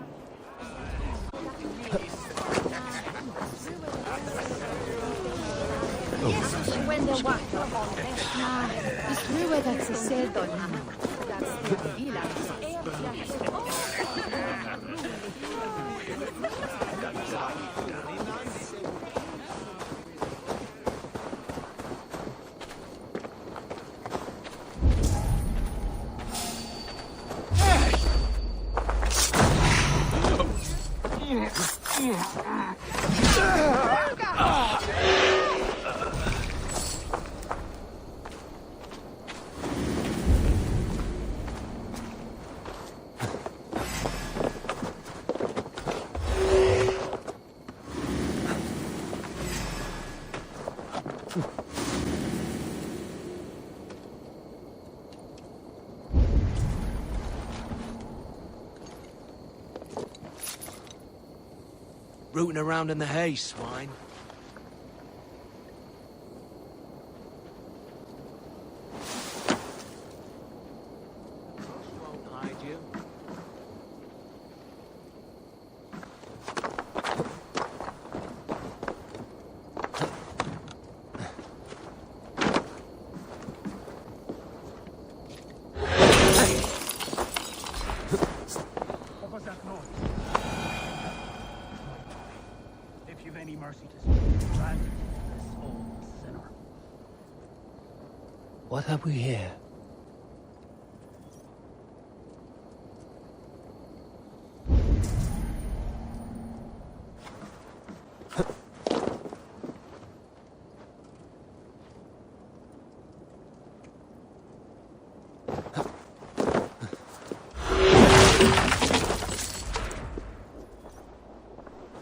Rooting around in the hay, swine. Won't hide you. What have we here?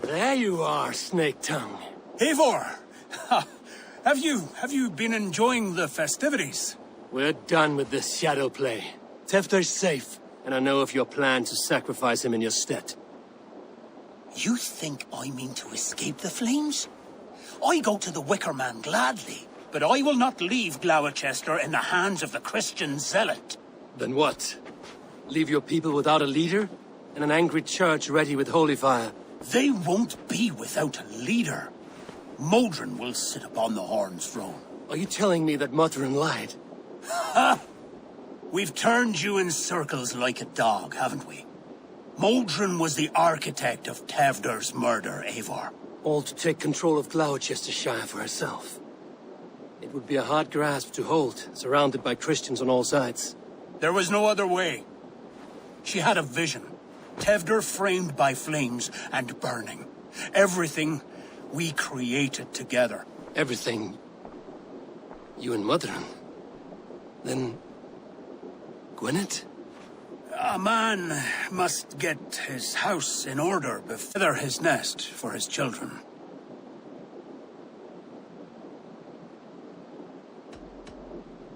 There you are, Snake Tongue. Eivor! Have you been enjoying the festivities? We're done with this shadow play. Tefter's safe, and I know of your plan to sacrifice him in your stead. You think I mean to escape the flames? I go to the Wicker Man gladly, but I will not leave Glowecester in the hands of the Christian zealot. Then what? Leave your people without a leader? And an angry church ready with holy fire? They won't be without a leader. Modron will sit upon the Horn's throne. Are you telling me that Modron lied? Ha! We've turned you in circles like a dog, haven't we? Modron was the architect of Tevder's murder, Eivor. All to take control of Glowecestrescire for herself. It would be a hard grasp to hold, surrounded by Christians on all sides. There was no other way. She had a vision. Tevder framed by flames and burning. Everything we created together. Everything? You and Modron? Then... Gwyneth? A man must get his house in order before his nest for his children.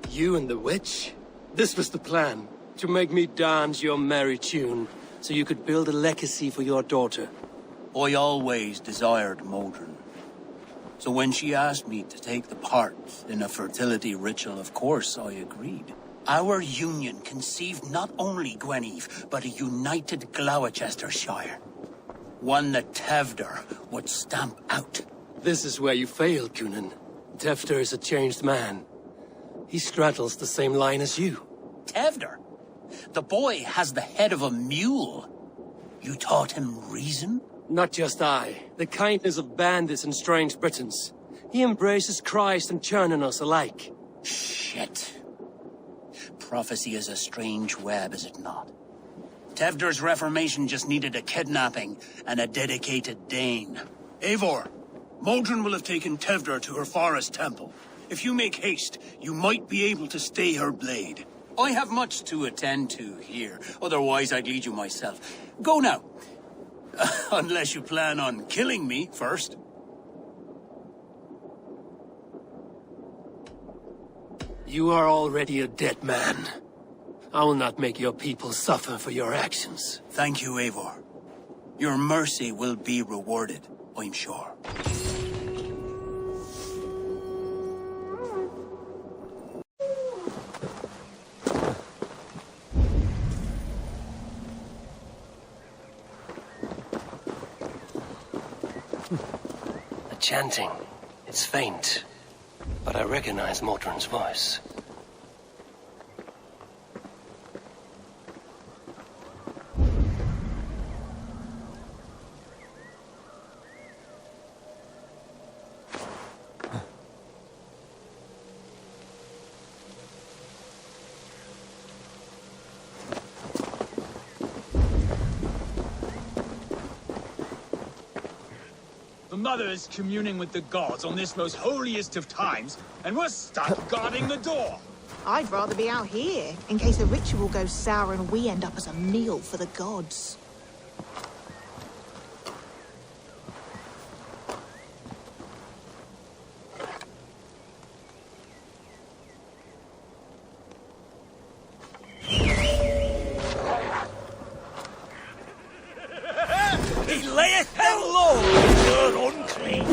You and the witch? This was the plan. To make me dance your merry tune, so you could build a legacy for your daughter. I always desired Modron. So when she asked me to take the part in a fertility ritual, of course I agreed. Our union conceived not only Gweneve, but a united Glowecestrescire. One that Tevder would stamp out. This is where you failed, Cunan. Tefter is a changed man. He straddles the same line as you. Tevder? The boy has the head of a mule. You taught him reason? Not just I. The kindness of bandits and strange Britons. He embraces Christ and churning us alike. Shit. Prophecy is a strange web, is it not? Tevder's reformation just needed a kidnapping and a dedicated Dane. Eivor, Modron will have taken Tevder to her forest temple. If you make haste, you might be able to stay her blade. I have much to attend to here, otherwise I'd lead you myself. Go now. Unless you plan on killing me first. You are already a dead man. I will not make your people suffer for your actions. Thank you, Eivor. Your mercy will be rewarded, I'm sure. The chanting. It's faint. But I recognize Modron's voice. The mother is communing with the gods on this most holiest of times, and we're stuck guarding the door. I'd rather be out here, in case the ritual goes sour and we end up as a meal for the gods. He layeth hell low! You're unclean!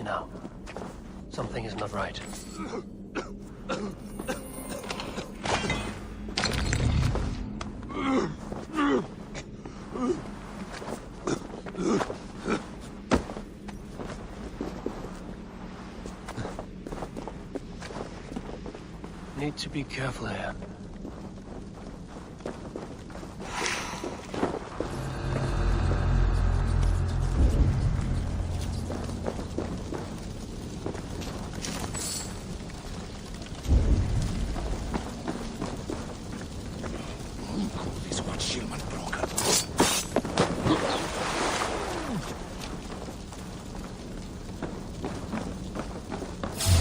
Easy now. Something is not right. Need to be careful here.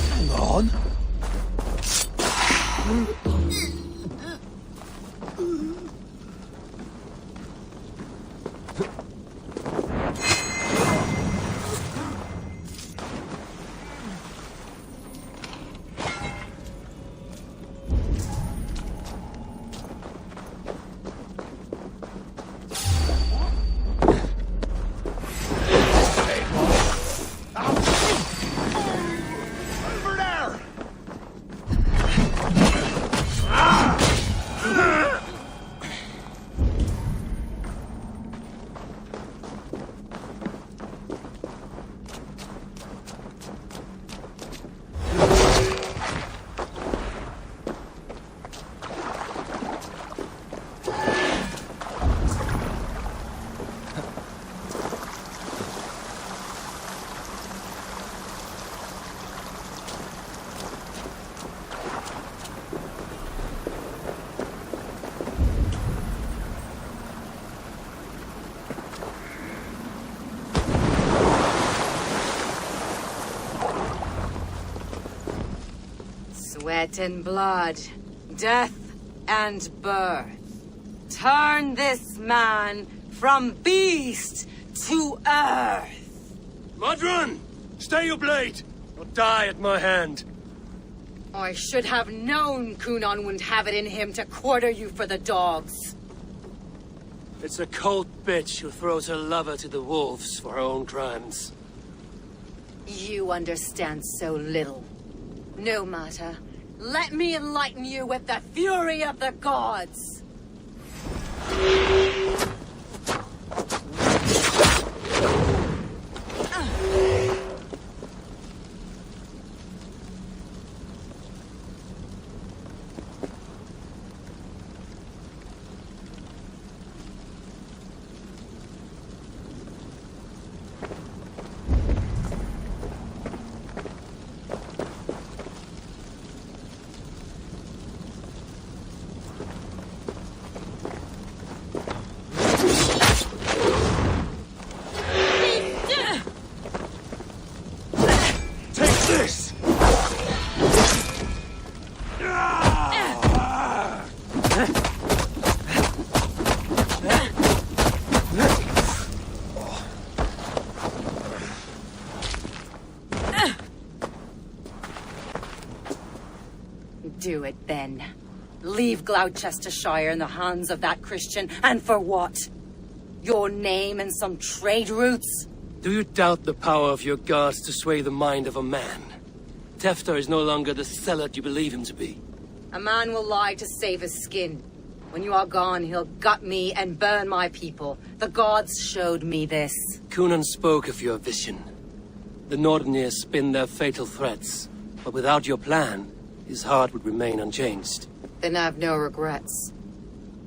Hang on. Sweat and blood, death and birth. Turn this man from beast to earth. Modron! Stay your blade! Or die at my hand. I should have known Kunon wouldn't have it in him to quarter you for the dogs. It's a cold bitch who throws her lover to the wolves for her own crimes. You understand so little. No matter. Let me enlighten you with the fury of the gods! Do it, then. Leave Glowecestrescire in the hands of that Christian, and for what? Your name and some trade routes? Do you doubt the power of your gods to sway the mind of a man? Tefter is no longer the zealot you believe him to be. A man will lie to save his skin. When you are gone, he'll gut me and burn my people. The gods showed me this. Kunon spoke of your vision. The Nordenir spin their fatal threats, but without your plan, his heart would remain unchanged. Then I've no regrets.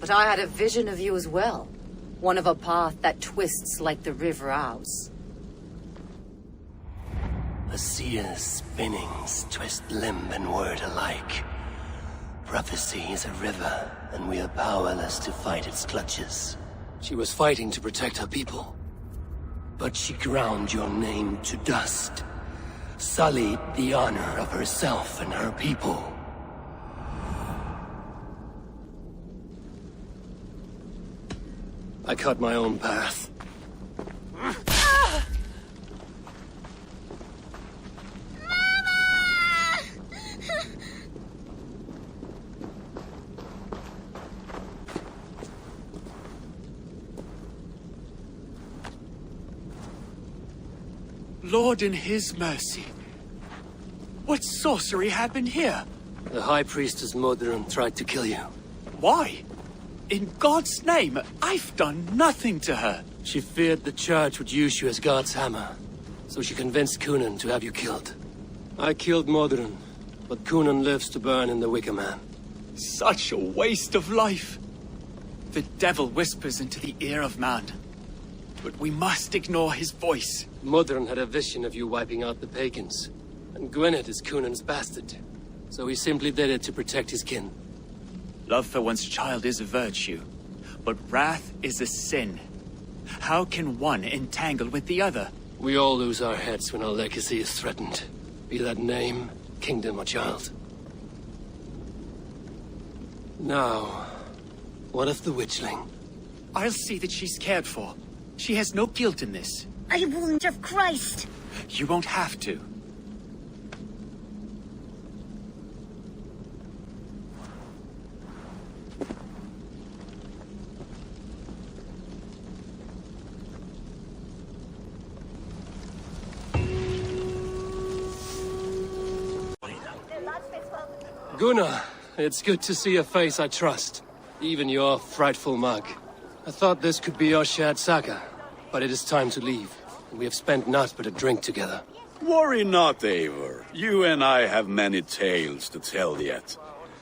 But I had a vision of you as well. One of a path that twists like the river Ouse. A seer's spinnings twist limb and word alike. Prophecy is a river, and we are powerless to fight its clutches. She was fighting to protect her people. But she ground your name to dust. Sullied the honor of herself and her people. I cut my own path. Lord in his mercy. What sorcery happened here? The High Priestess Modron tried to kill you. Why? In God's name, I've done nothing to her. She feared the Church would use you as God's hammer, so she convinced Coonan to have you killed. I killed Modron, but Coonan lives to burn in the Wicker Man. Such a waste of life. The devil whispers into the ear of man, but we must ignore his voice. Modron had a vision of you wiping out the pagans, and Gwynedd is Coonan's bastard, so he simply did it to protect his kin. Love for one's child is a virtue, but wrath is a sin. How can one entangle with the other? We all lose our heads when our legacy is threatened, be that name, kingdom, or child. Now, what of the witchling? I'll see that she's cared for. She has no guilt in this. I won't of Christ. You won't have to. Gunnar, it's good to see a face I trust. Even your frightful mug. I thought this could be our shared saga, but it is time to leave. We have spent naught but a drink together. Worry not, Eivor. You and I have many tales to tell yet.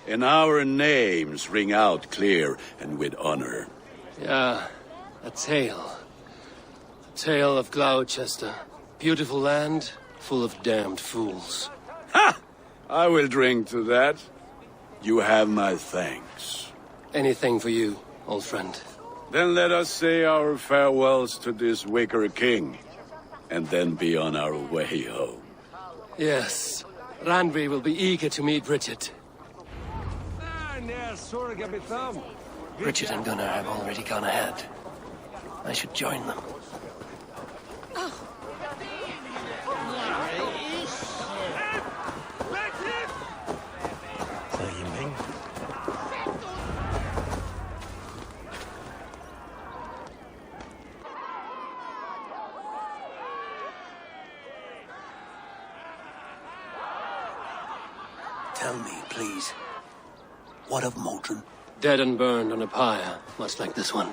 And our names ring out clear and with honor. Yeah, a tale. A tale of Gloucester. Beautiful land, full of damned fools. Ha! I will drink to that. You have my thanks. Anything for you, old friend. Then let us say our farewells to this Wicker King, and then be on our way home. Yes, Randvi will be eager to meet Bridget. Bridget and Gunnar have already gone ahead. I should join them. Tell me, please, what of Modron? Dead and burned on a pyre, much like this one.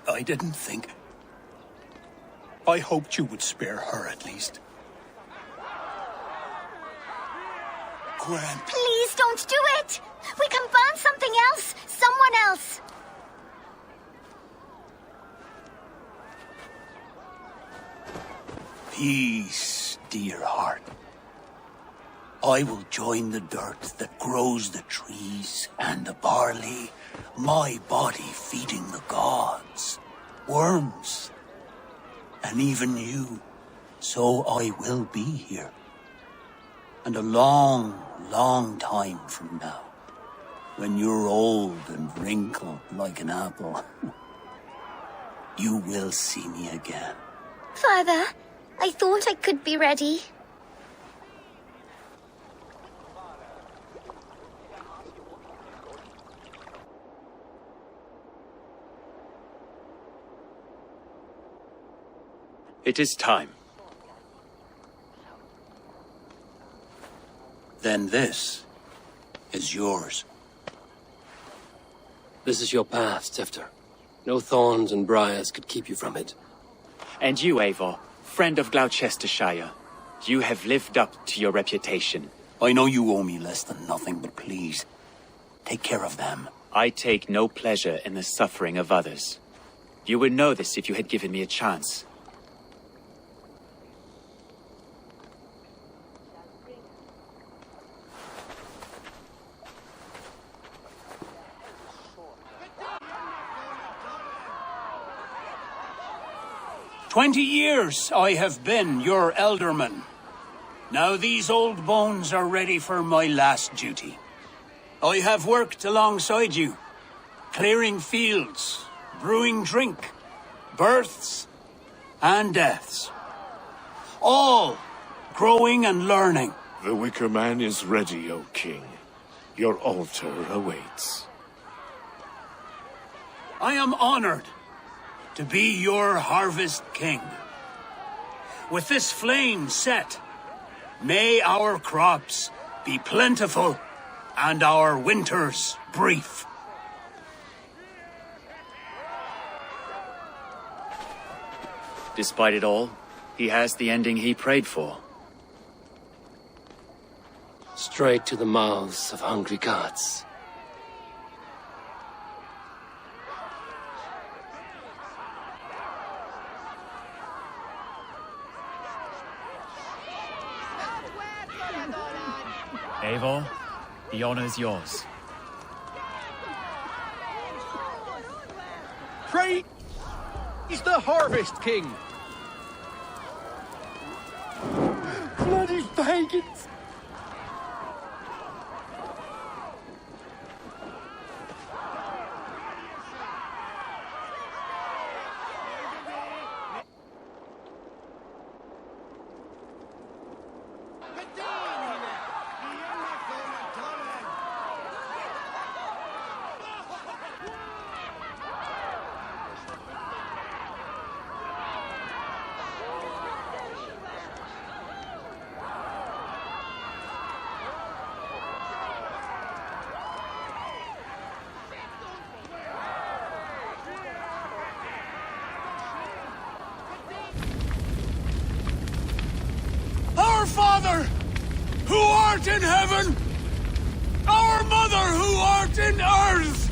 I didn't think. I hoped you would spare her at least. Gwen. Please don't do it! We can burn something else! Someone else! Peace, dear heart. I will join the dirt that grows the trees and the barley, my body feeding the gods, worms, and even you. So I will be here. And a long, long time from now, when you're old and wrinkled like an apple, you will see me again. Father, I thought I could be ready. It is time. Then this is yours. This is your path, Tifter. No thorns and briars could keep you from it. And you, Eivor, friend of Gloucestershire, you have lived up to your reputation. I know you owe me less than nothing, but please, take care of them. I take no pleasure in the suffering of others. You would know this if you had given me a chance. "20 years I have been your elderman. Now these old bones are ready for my last duty. I have worked alongside you, clearing fields, brewing drink, births and deaths. All growing and learning. The Wicker Man is ready, O King. Your altar awaits. I am honored to be your harvest king. With this flame set, may our crops be plentiful and our winters brief. Despite it all, he has the ending he prayed for. Straight to the mouths of hungry gods. Eivor, the honor's yours. Pray, he's the Harvest King. Bloody pagans! Our Father, who art in heaven, our Mother, who art in earth,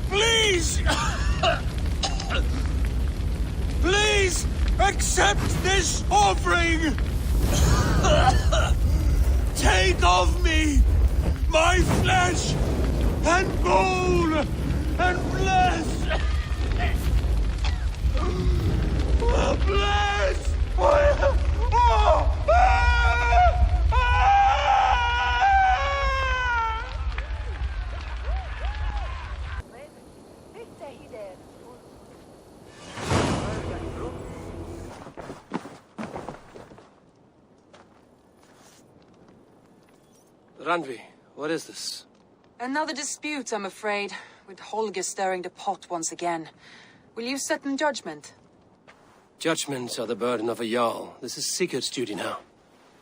please, please accept this offering. Take of me my flesh and bone and bless. Bless. Randvi, what is this? Another dispute, I'm afraid, with Holger stirring the pot once again. Will you set in judgment? Judgments are the burden of a Jarl. This is Sigurd's duty now.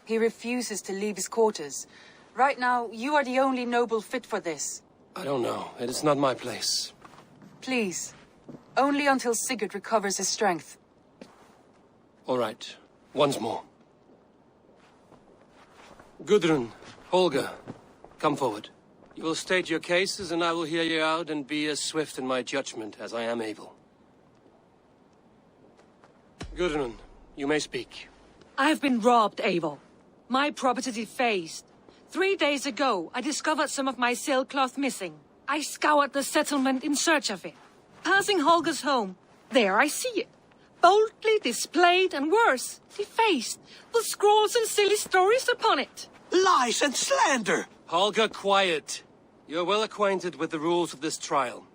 He refuses to leave his quarters. Right now, you are the only noble fit for this. I don't know. It is not my place. Please. Only until Sigurd recovers his strength. All right. Once more. Gudrun, Holger, come forward. You will state your cases, and I will hear you out and be as swift in my judgment as I am able. Gudrun, you may speak. I have been robbed, Eivor. My property defaced. 3 days ago, I discovered some of my sailcloth missing. I scoured the settlement in search of it. Passing Holger's home, there I see it. Boldly displayed and worse, defaced, with scrolls and silly stories upon it. Lies and slander! Holger, quiet. You're well acquainted with the rules of this trial.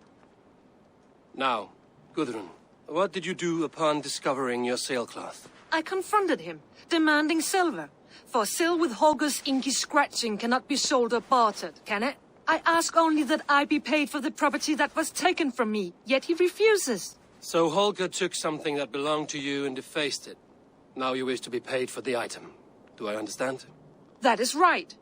Now, Gudrun, what did you do upon discovering your sailcloth? I confronted him, demanding silver. For sil with Holger's inky scratching cannot be sold or bartered, can it? I ask only that I be paid for the property that was taken from me, yet he refuses. So Holger took something that belonged to you and defaced it. Now you wish to be paid for the item. Do I understand? That is right.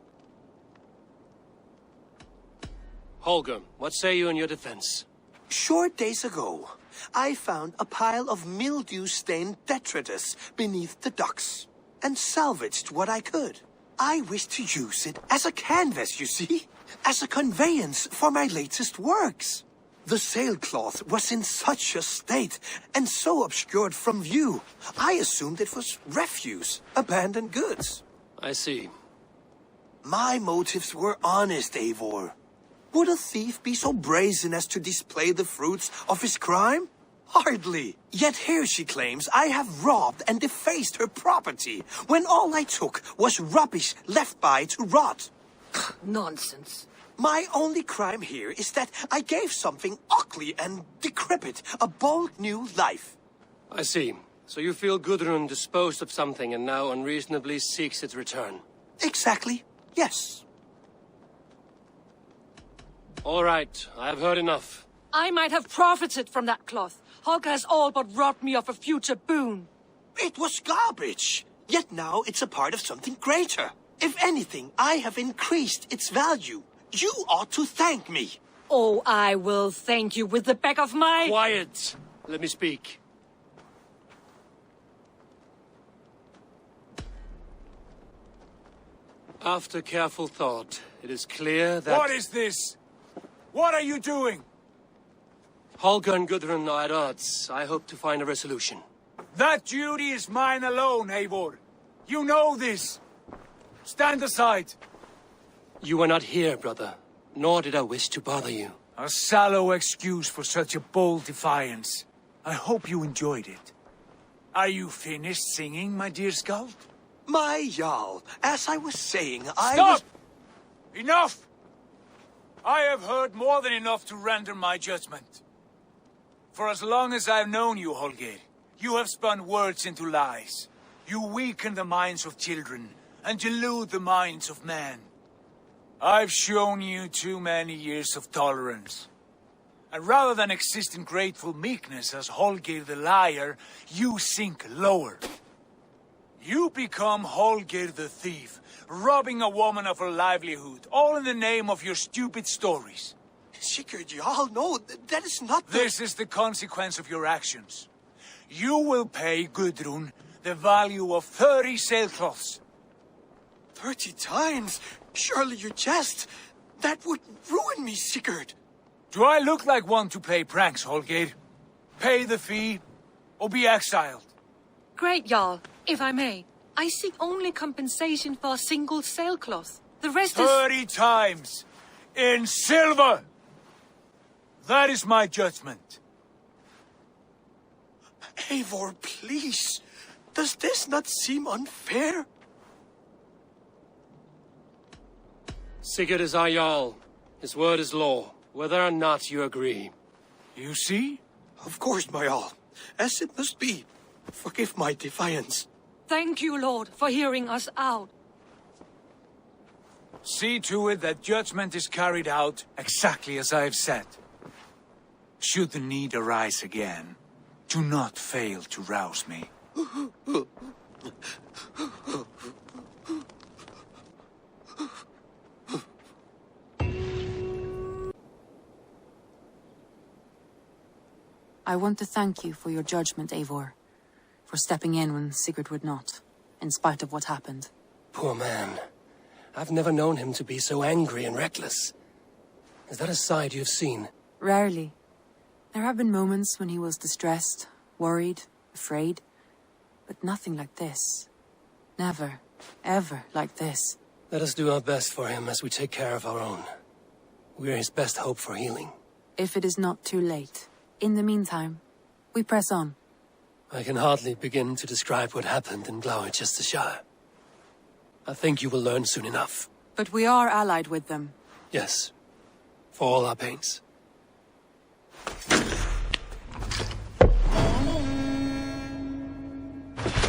Holger, what say you in your defense? Short days ago, I found a pile of mildew-stained detritus beneath the docks, and salvaged what I could. I wish to use it as a canvas, you see? As a conveyance for my latest works. The sailcloth was in such a state, and so obscured from view, I assumed it was refuse, abandoned goods. I see. My motives were honest, Eivor. Would a thief be so brazen as to display the fruits of his crime? Hardly. Yet here she claims I have robbed and defaced her property, when all I took was rubbish left by to rot. Nonsense. My only crime here is that I gave something ugly and decrepit a bold new life. I see. So you feel Gudrun disposed of something and now unreasonably seeks its return? Exactly. Yes. All right. I have heard enough. I might have profited from that cloth. Holger has all but robbed me of a future boon. It was garbage. Yet now it's a part of something greater. If anything, I have increased its value. You ought to thank me. Oh, I will thank you with the back of my... Quiet! Let me speak. After careful thought, it is clear that... What is this? What are you doing? Holger and Gudrun are at odds. I hope to find a resolution. That duty is mine alone, Eivor. You know this. Stand aside. You were not here, brother. Nor did I wish to bother you. A sallow excuse for such a bold defiance. I hope you enjoyed it. Are you finished singing, my dear Skald? My Jarl, as I was saying, Stop! Enough! I have heard more than enough to render my judgment. For as long as I've known you, Holger, you have spun words into lies. You weaken the minds of children and delude the minds of men. I've shown you too many years of tolerance. And rather than exist in grateful meekness as Holger the liar, you sink lower. You become Holger the thief, robbing a woman of her livelihood, all in the name of your stupid stories. Sigurd, Jarl, no, that is not the... This is the consequence of your actions. You will pay Gudrun the value of 30 sailcloths. 30 times? Surely you jest. That would ruin me, Sigurd. Do I look like one to play pranks, Holger? Pay the fee, or be exiled. Great, Jarl. If I may, I seek only compensation for a single sailcloth. The rest is... 30 times! In silver! That is my judgment. Eivor, please. Does this not seem unfair? Sigurd is our Jarl. His word is law, whether or not you agree. You see? Of course, my Jarl. As it must be. Forgive my defiance. Thank you, Lord, for hearing us out. See to it that judgment is carried out exactly as I have said. Should the need arise again, do not fail to rouse me. I want to thank you for your judgment, Eivor. For stepping in when Sigurd would not, in spite of what happened. Poor man. I've never known him to be so angry and reckless. Is that a side you've seen? Rarely. There have been moments when he was distressed, worried, afraid. But nothing like this. Never, ever like this. Let us do our best for him as we take care of our own. We're his best hope for healing. If it is not too late. In the meantime, we press on. I can hardly begin to describe what happened in Glowecestrescire. I think you will learn soon enough. But we are allied with them. Yes. For all our pains.